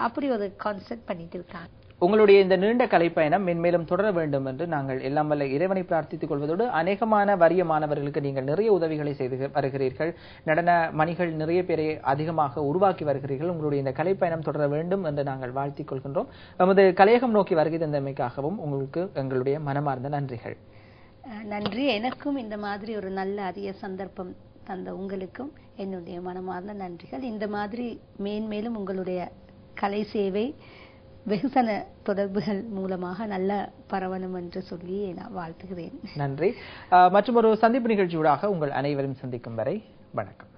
அப்படி ஒரு கான்செப்ட் பண்ணிட்டு இருக்காங்க. உங்களுடைய இந்த நீண்ட கலைப்பயணம் மென்மேலும் தொடர வேண்டும் என்று நாங்கள் எல்லாம் வல்ல இறைவனை பிரார்த்தித்துக் கொள்வதோடு, அநேகமான வறிய மாணவர்களுக்கு நீங்கள் நிறைய உதவிகளை செய்து வருகிறீர்கள், நடன மணிகள் நிறைய பேரை அதிகமாக உருவாக்கி வருகிறீர்கள். உங்களுடைய இந்த கலைப்பயணம் தொடர வேண்டும் என்று நாங்கள் வாழ்த்திக் கொள்கின்றோம். நமது கலையகம் நோக்கி வருகை தந்தமைக்காகவும் உங்களுக்கு எங்களுடைய மனமார்ந்த நன்றிகள். நன்றி. எனக்கும் இந்த மாதிரி ஒரு நல்ல அரிய சந்தர்ப்பம் தந்த உங்களுக்கும் என்னுடைய மனமார்ந்த நன்றிகள். இந்த மாதிரி மேன்மேலும் உங்களுடைய கலை சேவை வெகுசன தொடர்புகள் மூலமாக நல்ல பரவணும் என்று சொல்லி நான் வாழ்த்துகிறேன். நன்றி. மற்றும் ஒரு சந்திப்பு நிகழ்ச்சியூடாக உங்கள் அனைவரும் சந்திக்கும் வரை வணக்கம்.